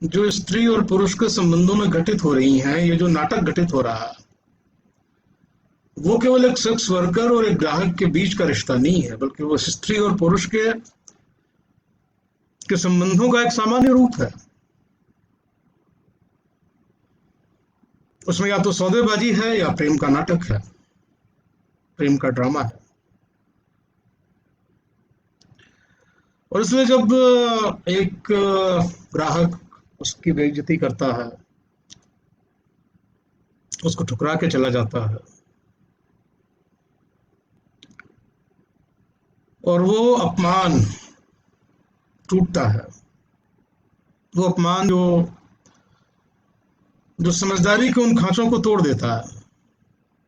जो स्त्री और पुरुष के संबंधों में घटित हो रही हैं, ये जो नाटक घटित हो रहा है, वो केवल एक सेक्स वर्कर और एक ग्राहक के बीच का रिश्ता नहीं है, बल्कि वो स्त्री और पुरुष के संबंधों का एक सामान्य रूप है। उसमें या तो सौदेबाजी है या प्रेम का नाटक है, प्रेम का ड्रामा है। और इसलिए जब एक ग्राहक उसकी बेइज्जती करता है, उसको ठुकरा के चला जाता है, और वो अपमान टूटता है, वो अपमान जो जो समझदारी के उन खांचों को तोड़ देता है।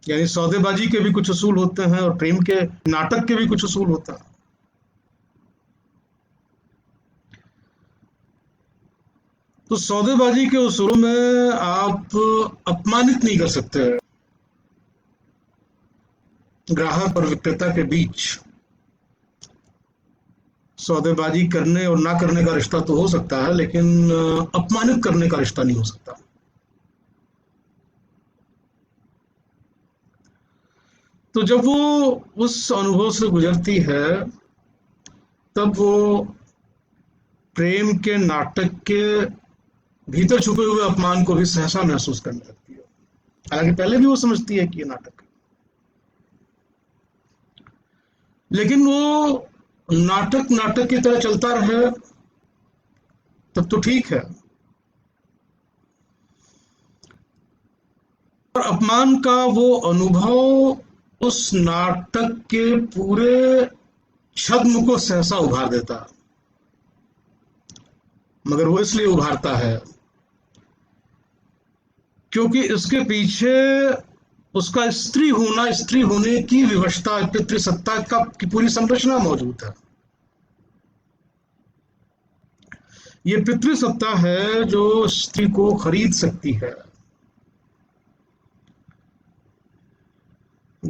यानी सौदेबाजी के भी कुछ असूल होते हैं और प्रेम के नाटक के भी कुछ असूल होता है। तो सौदेबाजी के उसूलों में आप अपमानित नहीं कर सकते ग्राहक और विक्रेता के बीच। सौदेबाजी करने और ना करने का रिश्ता तो हो सकता है, लेकिन अपमानित करने का रिश्ता नहीं हो सकता। तो जब वो उस अनुभव से गुजरती है, तब वो प्रेम के नाटक के भीतर छुपे हुए अपमान को भी सहसा महसूस करने लगती है। हालांकि पहले भी वो समझती है कि ये नाटक है, लेकिन वो नाटक नाटक की तरह चलता रहे तब तो ठीक है। और अपमान का वो अनुभव उस नाटक के पूरे छद्म को सहसा उभार देता है, मगर वो इसलिए उभारता है क्योंकि इसके पीछे उसका स्त्री होना, स्त्री होने की विवशता, पितृसत्ता का की पूरी संरचना मौजूद है। ये पितृसत्ता है जो स्त्री को खरीद सकती है,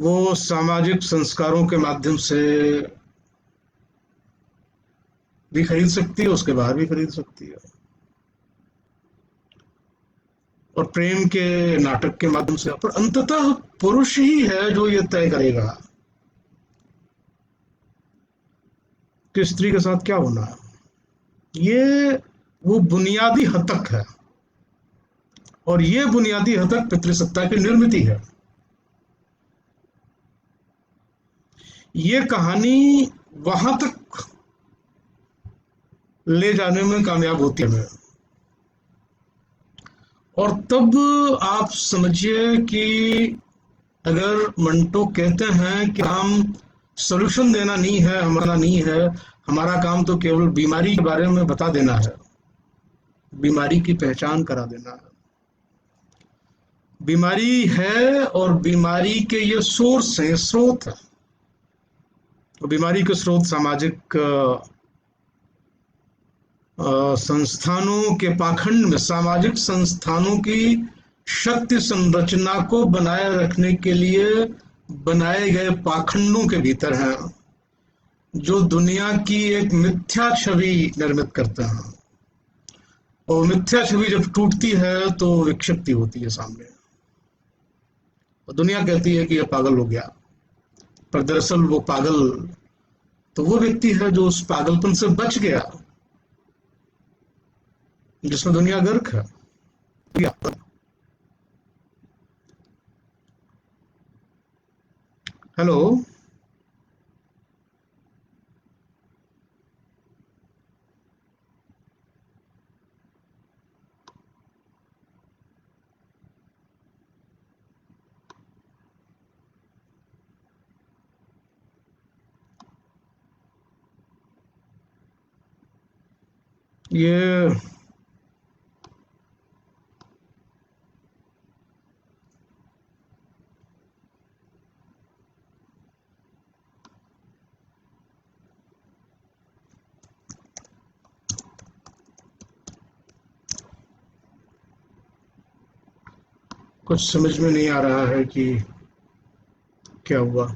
वो सामाजिक संस्कारों के माध्यम से भी खरीद सकती है, उसके बाहर भी खरीद सकती है, और प्रेम के नाटक के माध्यम से। पर अंततः पुरुष ही है जो ये तय करेगा कि स्त्री के साथ क्या होना है। ये वो बुनियादी हतक है, और ये बुनियादी हतक पितृसत्ता की निर्मिति है। ये कहानी वहां तक ले जाने में कामयाब होती है, और तब आप समझिए कि अगर मंटो कहते हैं कि हम सॉल्यूशन देना नहीं है, हमारा नहीं है, हमारा काम तो केवल बीमारी के बारे में बता देना है, बीमारी की पहचान करा देना है। बीमारी है और बीमारी के ये सोर्स हैं, स्रोत है। तो बीमारी के स्रोत सामाजिक संस्थानों के पाखंड में, सामाजिक संस्थानों की शक्ति संरचना को बनाए रखने के लिए बनाए गए पाखंडों के भीतर हैं, जो दुनिया की एक मिथ्या छवि निर्मित करते हैं। और मिथ्या छवि जब टूटती है तो विक्षिप्ति होती है सामने, और दुनिया कहती है कि यह पागल हो गया, पर दरअसल वो पागल तो वो व्यक्ति है जो उस पागलपन से बच गया जिसमें दुनिया गर्क है। हेलो, ये कुछ समझ में नहीं आ रहा है कि क्या हुआ।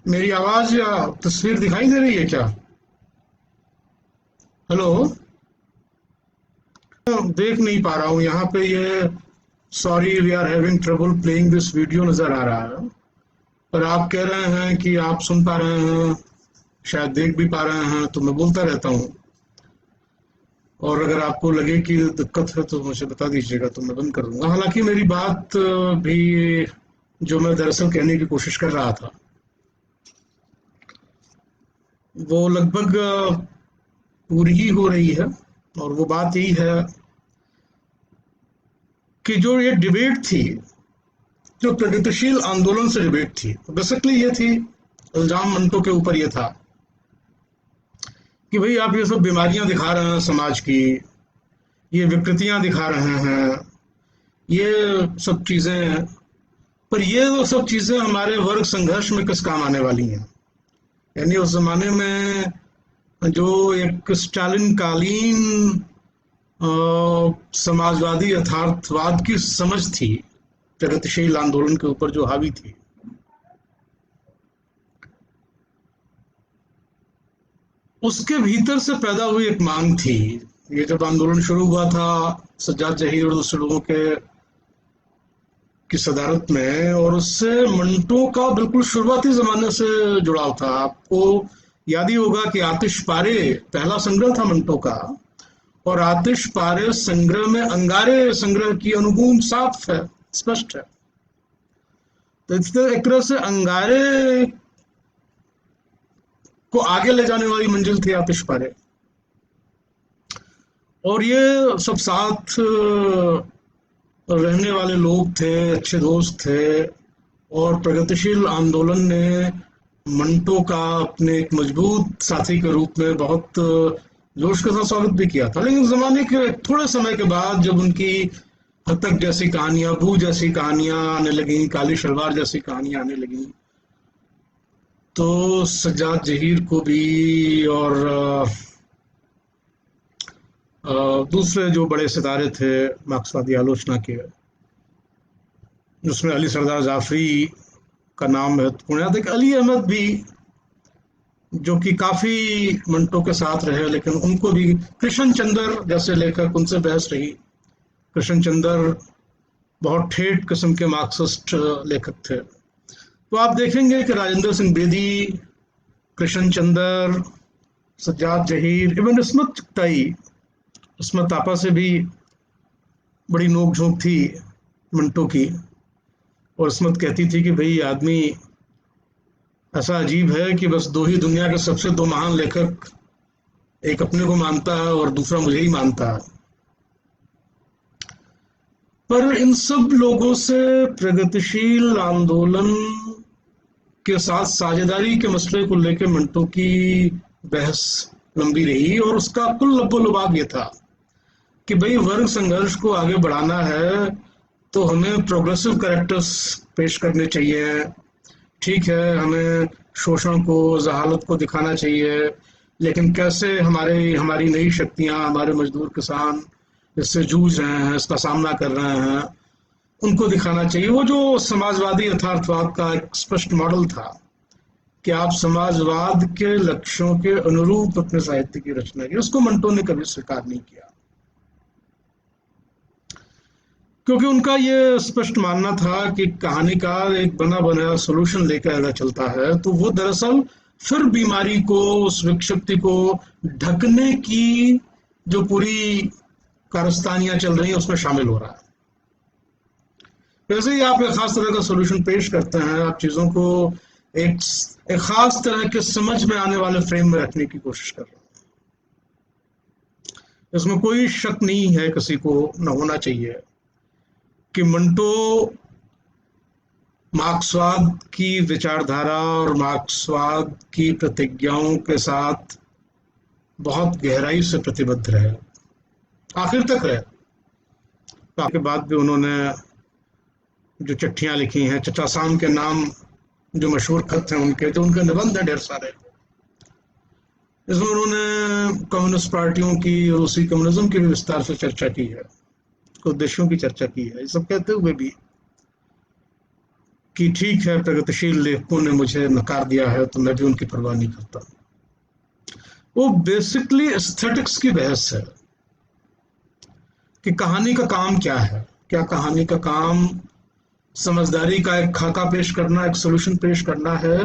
मेरी आवाज या तस्वीर दिखाई दे रही है क्या? हेलो, देख नहीं पा रहा हूँ यहाँ पे। ये sorry we are having trouble playing this video नजर आ रहा है, पर आप कह रहे हैं कि आप सुन पा रहे हैं, शायद देख भी पा रहे हैं, तो मैं बोलता रहता हूँ। और अगर आपको लगे कि दिक्कत है तो मुझे बता दीजिएगा, तो मैं बंद कर दूंगा। हालांकि मेरी बात भी जो मैं दरअसल कहने की कोशिश कर रहा था वो लगभग पूरी ही हो रही है, और वो बात यही है कि जो ये डिबेट थी, जो प्रगतिशील आंदोलन से डिबेट थी, बेसिकली ये थी, इल्जाम मंटो के ऊपर ये था कि भाई आप ये सब बीमारियां दिखा रहे हैं समाज की, ये विकृतियां दिखा रहे हैं, ये सब चीजें, पर ये वो सब चीजें हमारे वर्ग संघर्ष में किस काम आने वाली हैं। यानी उस जमाने में जो एक स्टालिन कालीन समाजवादी यथार्थवाद की समझ थी प्रगतिशील आंदोलन के ऊपर जो हावी थी, उसके भीतर से पैदा हुई एक मांग थी। ये जब आंदोलन शुरू हुआ था सज्जाद जहीर और दूसरे लोगों के की सदारत में, और उससे मंटो का बिल्कुल शुरुआती जमाने से जुड़ाव था। आपको याद ही होगा कि आतिश पारे पहला संग्रह था मंटो का, और आतिश पारे संग्रह में अंगारे संग्रह की अनुगूंज साफ है, स्पष्ट है। तो इस तरह एक तरह से अंगारे को आगे ले जाने वाली मंजिल थी आतिश पारे, और ये सब साथ रहने वाले लोग थे, अच्छे दोस्त थे, और प्रगतिशील आंदोलन ने मंटो का अपने एक मजबूत साथी के रूप में बहुत जोश के साथ स्वागत भी किया था। लेकिन जमाने के थोड़े समय के बाद जब उनकी हतक जैसी कहानियां, बू जैसी कहानियां आने लगी, काली शलवार जैसी कहानियां आने लगी। तो सज्जाद जहीर को भी और दूसरे जो बड़े सितारे थे मार्क्सवादी आलोचना के, जिसमें अली सरदार जाफरी का नाम महत्वपूर्ण है, देखिए अली अहमद भी जो कि काफी मंटो के साथ रहे, लेकिन उनको भी, कृष्ण चंद्र जैसे लेखक, उनसे बहस रही। कृष्ण चंद्र बहुत ठेठ किस्म के मार्क्सिस्ट लेखक थे। तो आप देखेंगे कि राजेंद्र सिंह बेदी, कृष्ण चंद्र, सज्जाद जहीर, इवन इस्मत चुगताई, इस्मत आपा से भी बड़ी नोक-झोंक थी मंटो की। और इस्मत कहती थी कि भाई आदमी ऐसा अजीब है कि बस दो ही दुनिया के सबसे दो महान लेखक, एक अपने को मानता है और दूसरा मुझे ही मानता है। पर इन सब लोगों से प्रगतिशील आंदोलन के साथ साझेदारी के मसले को लेकर मंटो की बहस लंबी रही, और उसका कुल लब्बो-लुबाब ये था कि भाई वर्ग संघर्ष को आगे बढ़ाना है तो हमें प्रोग्रेसिव कैरेक्टर्स पेश करने चाहिए। ठीक है, हमें शोषण को, जहालत को दिखाना चाहिए, लेकिन कैसे हमारी नई शक्तियां, हमारे मजदूर किसान इससे जूझ रहे हैं, इसका सामना कर रहे हैं, उनको दिखाना चाहिए। वो जो समाजवादी यथार्थवाद का एक स्पष्ट मॉडल था कि आप समाजवाद के लक्ष्यों के अनुरूप अपने साहित्य की रचना की, उसको मंटो ने कभी स्वीकार नहीं किया, क्योंकि उनका ये स्पष्ट मानना था कि कहानीकार एक बना बनाया सोल्यूशन लेकर अगर चलता है तो वो दरअसल फिर बीमारी को, उस विक्षिप्ति को ढकने की जो पूरी कारस्तानियां चल रही हैं उसमें शामिल हो रहा है। वैसे ही आप एक खास तरह का सोल्यूशन पेश करते हैं, आप चीजों को एक खास तरह के समझ में आने वाले फ्रेम में रखने की कोशिश कर रहे हैं। इसमें कोई शक नहीं है, किसी को न होना चाहिए, कि मंटो मार्क्सवाद की विचारधारा और मार्क्सवाद की प्रतिज्ञाओं के साथ बहुत गहराई से प्रतिबद्ध रहे, आखिर तक रहे। आपके बाद भी उन्होंने जो चिट्ठियां लिखी हैं, चचा साम के नाम जो मशहूर खत हैं उनके, जो उनके निबंध हैं ढेर सारे, इसमें उन्होंने कम्युनिस्ट पार्टियों की, रूसी कम्युनिज्म की भी विस्तार से चर्चा की है, उद्देश्यों की चर्चा की है। ये सब कहते हुए भी कि ठीक है, प्रगतिशील लेखकों ने मुझे नकार दिया है तो मैं भी उनकी परवाह नहीं करता। वो बेसिकली एस्थेटिक्स की बहस है कि कहानी का काम क्या है। क्या कहानी का काम समझदारी का एक खाका पेश करना, एक सोल्यूशन पेश करना है,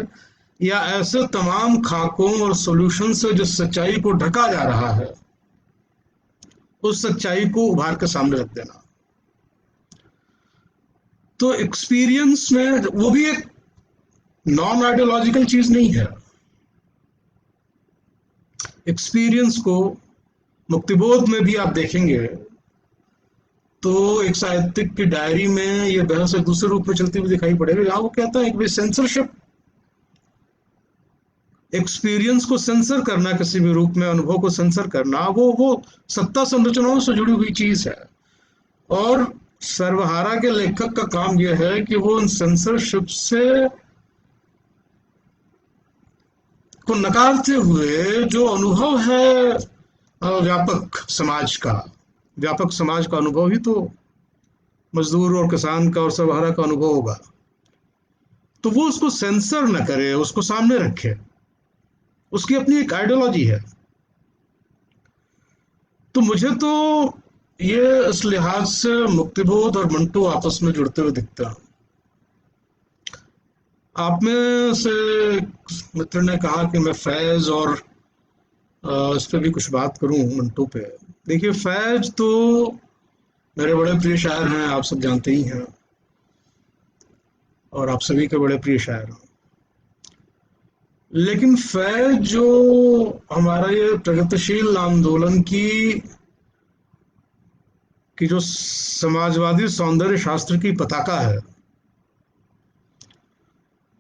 या ऐसे तमाम खाकों और सोल्यूशन से जिस सच्चाई को ढका जा रहा है उस सच्चाई को उभार के सामने रख देना। तो एक्सपीरियंस में वो भी एक नॉन आइडियोलॉजिकल चीज नहीं है। एक्सपीरियंस को मुक्तिबोध में भी आप देखेंगे तो एक साहित्यिक की डायरी में ये बहस एक दूसरे रूप में चलती हुई दिखाई पड़ेगी। यहाँ वो कहता है कि सेंसरशिप, एक्सपीरियंस को सेंसर करना, किसी भी रूप में अनुभव को सेंसर करना, वो सत्ता संरचनाओं से जुड़ी हुई चीज है। और सर्वहारा के लेखक का काम यह है कि वो उन सेंसरशिप से को नकारते हुए जो अनुभव है व्यापक समाज का, व्यापक समाज का अनुभव ही तो मजदूर और किसान का और सर्वहारा का अनुभव होगा, तो वो उसको सेंसर न करे, उसको सामने रखे। उसकी अपनी एक आइडियोलॉजी है। तो मुझे तो ये इस लिहाज से मुक्तिबोध और मंटो आपस में जुड़ते हुए दिखते हैं। आप में से मित्र ने कहा कि मैं फैज और इस पे भी कुछ बात करूं, मंटो पे। देखिए, फैज तो मेरे बड़े प्रिय शायर हैं, आप सब जानते ही हैं, और आप सभी के बड़े प्रिय शायर हैं। लेकिन फैज जो हमारा ये प्रगतिशील आंदोलन की जो समाजवादी सौंदर्य शास्त्र की पताका है,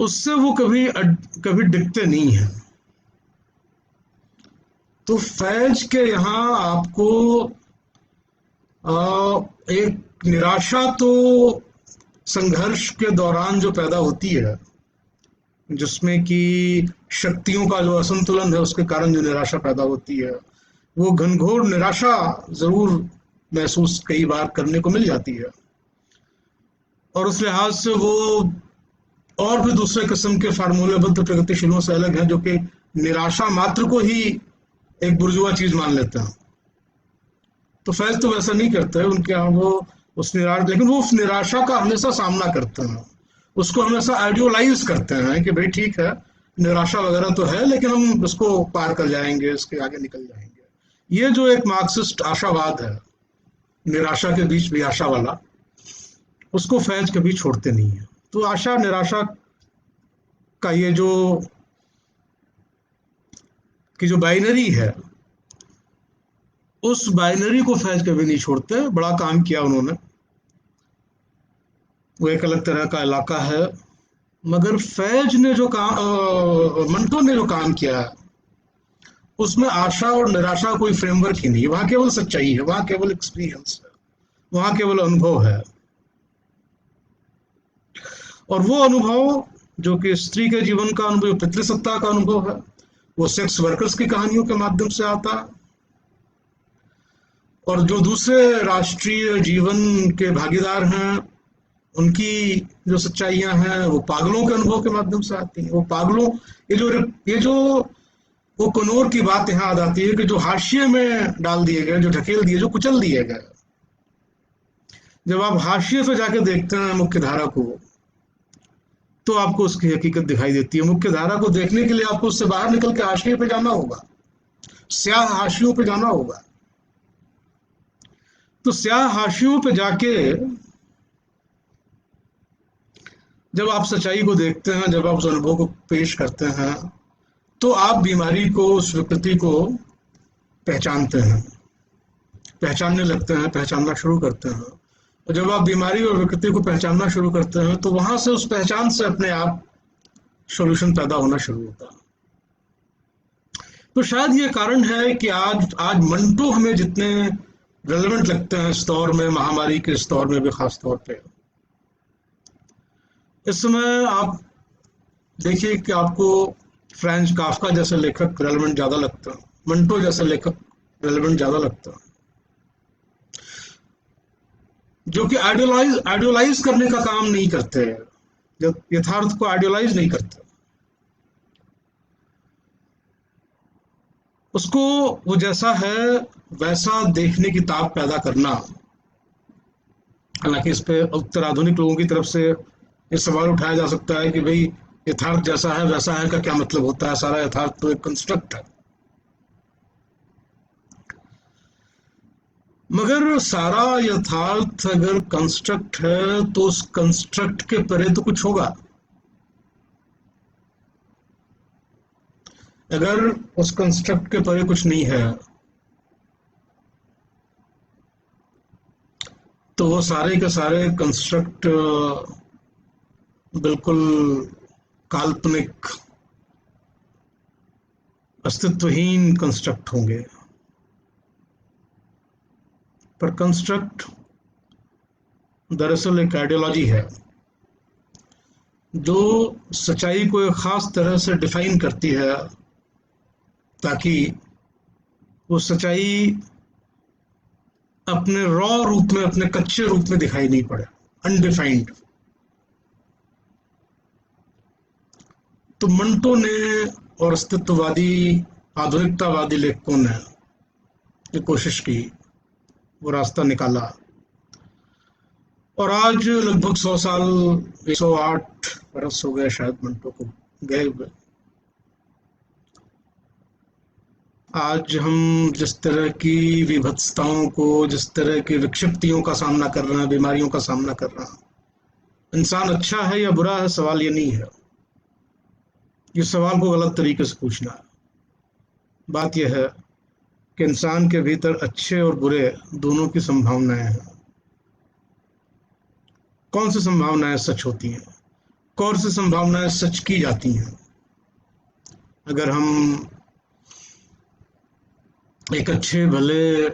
उससे वो कभी डिगते नहीं है। तो फैज के यहाँ आपको एक निराशा तो संघर्ष के दौरान जो पैदा होती है, जिसमें कि शक्तियों का जो असंतुलन है उसके कारण जो निराशा पैदा होती है, वो घनघोर निराशा जरूर महसूस कई बार करने को मिल जाती है। और उस लिहाज से वो और भी दूसरे किस्म के फार्मूलेबद्ध प्रगतिशीलों से अलग है, जो कि निराशा मात्र को ही एक बुर्जुआ चीज मान लेते हैं। तो फैज तो वैसा नहीं करते हैं, उनके यहाँ वो उस निराश, लेकिन वो उस निराशा का हमेशा सामना करते हैं, उसको हमेशा आइडियोलाइज करते हैं कि भाई ठीक है, निराशा वगैरह तो है लेकिन हम इसको पार कर जाएंगे, इसके आगे निकल जाएंगे। ये जो एक मार्क्सिस्ट आशावाद है, निराशा के बीच भी आशा वाला, उसको फैज कभी छोड़ते नहीं है। तो आशा निराशा का ये जो बाइनरी है, उस बाइनरी को फैज कभी नहीं छोड़ते। बड़ा काम किया उन्होंने, वो एक अलग तरह का इलाका है। मगर फैज ने जो काम, मंटो ने जो काम किया है, उसमें आशा और निराशा कोई फ्रेमवर्क ही नहीं है। वहां केवल सच्चाई है, वहां केवल एक्सपीरियंस है, वहां केवल अनुभव है। और वो अनुभव जो कि स्त्री के जीवन का अनुभव, पितृसत्ता का अनुभव है, वो सेक्स वर्कर्स की कहानियों के माध्यम से आता है। और जो दूसरे राष्ट्रीय जीवन के भागीदार हैं, उनकी जो सच्चाइयां हैं वो पागलों के अनुभव के माध्यम से आती हैं। वो पागलों, ये जो वो कनौर की बात यहाँ आ जाती है कि जो हाशिए में डाल दिए गए, जो ढकेल दिए, जो कुचल दिए गए। जब आप हाशिए पे जाके देखते हैं मुख्य धारा को, तो आपको उसकी हकीकत दिखाई देती है। मुख्य धारा को देखने के लिए आपको उससे बाहर निकल के हाशिए पे जाना होगा, स्याह हाशियों पे जाना होगा। तो स्याह हाशियों पे जाके जब आप सच्चाई को देखते हैं, जब आप उस अनुभव को पेश करते हैं, तो आप बीमारी को, उस विकृति को पहचानते हैं, पहचानने लगते हैं, पहचानना शुरू करते हैं। और जब आप बीमारी और विकृति को पहचानना शुरू करते हैं, तो वहां से, उस पहचान से अपने आप सॉल्यूशन पैदा होना शुरू होता है। तो शायद ये कारण है कि आज मंटो हमें जितने रेलेवेंट लगते हैं इस दौर में, महामारी के इस दौर में भी खास तौर पे। इस समय आप देखिए कि आपको फ्रेंच काफका जैसे लेखक रेलेवेंट ज्यादा लगता है, मंटो जैसे लेखक रेलेवेंट ज्यादा लगता है, जो कि आइडियोलाइज करने का काम नहीं करते, जब यथार्थ को आइडियोलाइज नहीं करते, उसको वो जैसा है वैसा देखने की ताक पैदा करना। हालांकि इस पे उत्तराधुनिक लोगों की तरफ से ये सवाल उठाया जा सकता है कि भाई यथार्थ जैसा है वैसा है का क्या मतलब होता है? सारा यथार्थ तो एक कंस्ट्रक्ट है। मगर सारा यथार्थ अगर कंस्ट्रक्ट है, तो उस कंस्ट्रक्ट के परे तो कुछ होगा। अगर उस कंस्ट्रक्ट के परे कुछ नहीं है, तो वो सारे के सारे कंस्ट्रक्ट बिल्कुल काल्पनिक, अस्तित्वहीन कंस्ट्रक्ट होंगे। पर कंस्ट्रक्ट दरअसल एक आइडियोलॉजी है, जो सच्चाई को एक खास तरह से डिफाइन करती है, ताकि वो सच्चाई अपने रॉ रूप में, अपने कच्चे रूप में दिखाई नहीं पड़े, अनडिफाइंड। तो मंटो ने और अस्तित्ववादी, आधुनिकतावादी लेखकों ने जो कोशिश की, वो रास्ता निकाला। और आज लगभग 100 साल, 108 बरस हो गए शायद मंटो को गए हुए। आज हम जिस तरह की विभत्सताओं को, जिस तरह की विक्षिप्तियों का सामना कर रहे हैं, बीमारियों का सामना कर रहे हैं, इंसान अच्छा है या बुरा है, सवाल ये नहीं है। ये सवाल को गलत तरीके से पूछना है। बात यह है कि इंसान के भीतर अच्छे और बुरे दोनों की संभावनाएं हैं। कौन सी संभावनाएं सच होती हैं, कौन सी संभावनाएं सच की जाती हैं? अगर हम एक अच्छे भले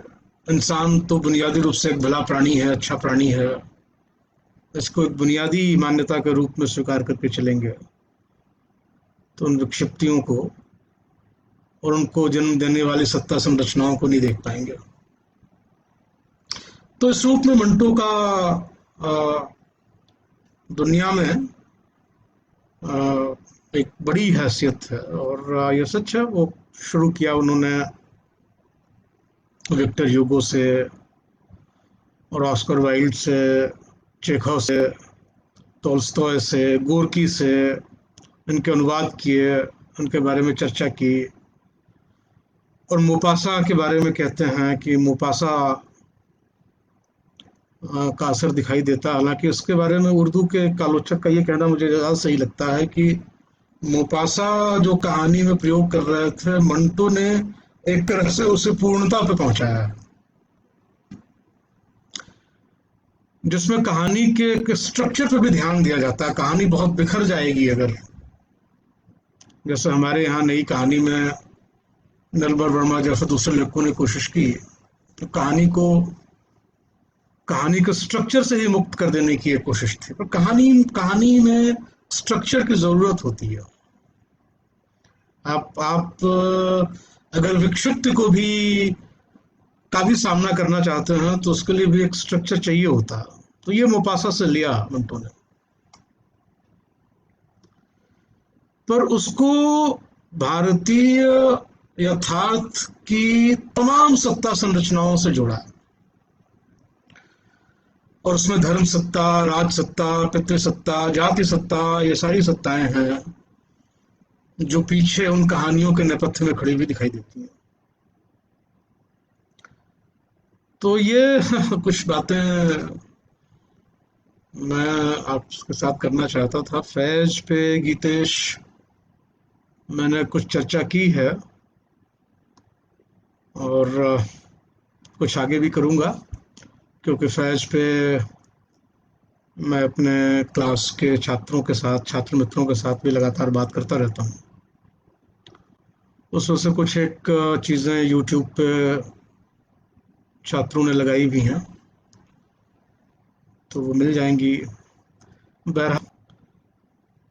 इंसान तो बुनियादी रूप से एक भला प्राणी है, अच्छा प्राणी है, इसको एक बुनियादी मान्यता के रूप में स्वीकार करके चलेंगे तो उन विक्षिप्तियों को और उनको जन्म देने वाली सत्ता संरचनाओं को नहीं देख पाएंगे। तो इस रूप में मंटो का दुनिया में एक बड़ी हैसियत है। और ये सच है, वो शुरू किया उन्होंने विक्टर ह्यूगो से और ऑस्कर वाइल्ड से, चेखव से, टोल्स्टॉय से, गोर्की से इनके अनुवाद किए, उनके बारे में चर्चा की। और मोपासा के बारे में कहते हैं कि मोपासा का असर दिखाई देता है। हालांकि उसके बारे में उर्दू के एक आलोचक का ये कहना मुझे ज़्यादा सही लगता है कि मोपासा जो कहानी में प्रयोग कर रहे थे, मंटो ने एक तरह से उसे पूर्णता पे पहुंचाया है, जिसमें कहानी के स्ट्रक्चर पे भी ध्यान दिया जाता है। कहानी बहुत बिखर जाएगी अगर, जैसे हमारे यहाँ नई कहानी में निर्मल वर्मा जैसे दूसरे लेखकों ने कोशिश की तो कहानी के स्ट्रक्चर से ही मुक्त कर देने की एक कोशिश थी। पर कहानी में स्ट्रक्चर की जरूरत होती है। आप अगर विक्षिप्त को भी का भी सामना करना चाहते हैं तो उसके लिए भी एक स्ट्रक्चर चाहिए होता है। तो ये मोपासा से लिया मंटो ने, पर उसको भारतीय यथार्थ की तमाम सत्ता संरचनाओं से जोड़ा और उसमें धर्म सत्ता, राज सत्ता, पितृसत्ता, जाति सत्ता, ये सारी सत्ताएं हैं जो पीछे उन कहानियों के नेपथ्य में खड़ी हुई दिखाई देती हैं। तो ये कुछ बातें मैं आपके साथ करना चाहता था। फैज पे गीतेश मैंने कुछ चर्चा की है और कुछ आगे भी करूँगा, क्योंकि फैज पे मैं अपने क्लास के छात्रों के साथ, छात्र मित्रों के साथ भी लगातार बात करता रहता हूँ। उसमें से कुछ एक चीज़ें यूट्यूब पे छात्रों ने लगाई भी हैं, तो वो मिल जाएंगी। बहरहाल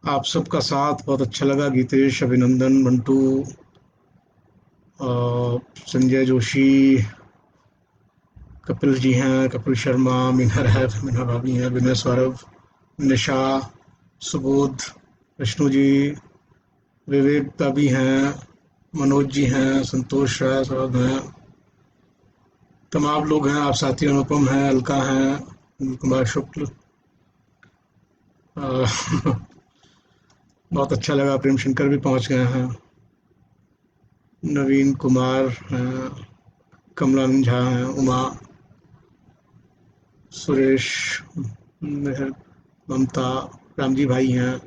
आप सबका साथ बहुत अच्छा लगा। गीतेश, अभिनंदन, मंटू, संजय जोशी, कपिल जी हैं, कपिल शर्मा, मिनहर है, मीना भाभी हैं, विनय सौरभ, निशा, सुबोध, विष्णु जी, विवेक भी हैं, मनोज जी हैं, संतोष राय साहब हैं, तमाम लोग हैं। आप साथी अनुपम हैं, अलका हैं, कुमार शुक्ल, बहुत अच्छा लगा। प्रेम शंकर भी पहुंच गए हैं, नवीन कुमार हैं, कमलानंद झा हैं, उमा, सुरेश, मेहर, ममता, रामजी भाई हैं,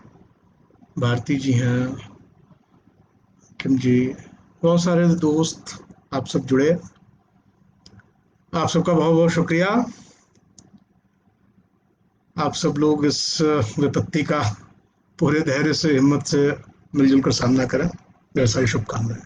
भारती जी हैं, किम जी, बहुत सारे दोस्त आप सब जुड़े। आप सबका बहुत बहुत शुक्रिया। आप सब लोग इस विपत्ति का पूरे धैर्य से, हिम्मत से मिलजुल कर सामना करें। मेरी सारी शुभकामनाएं।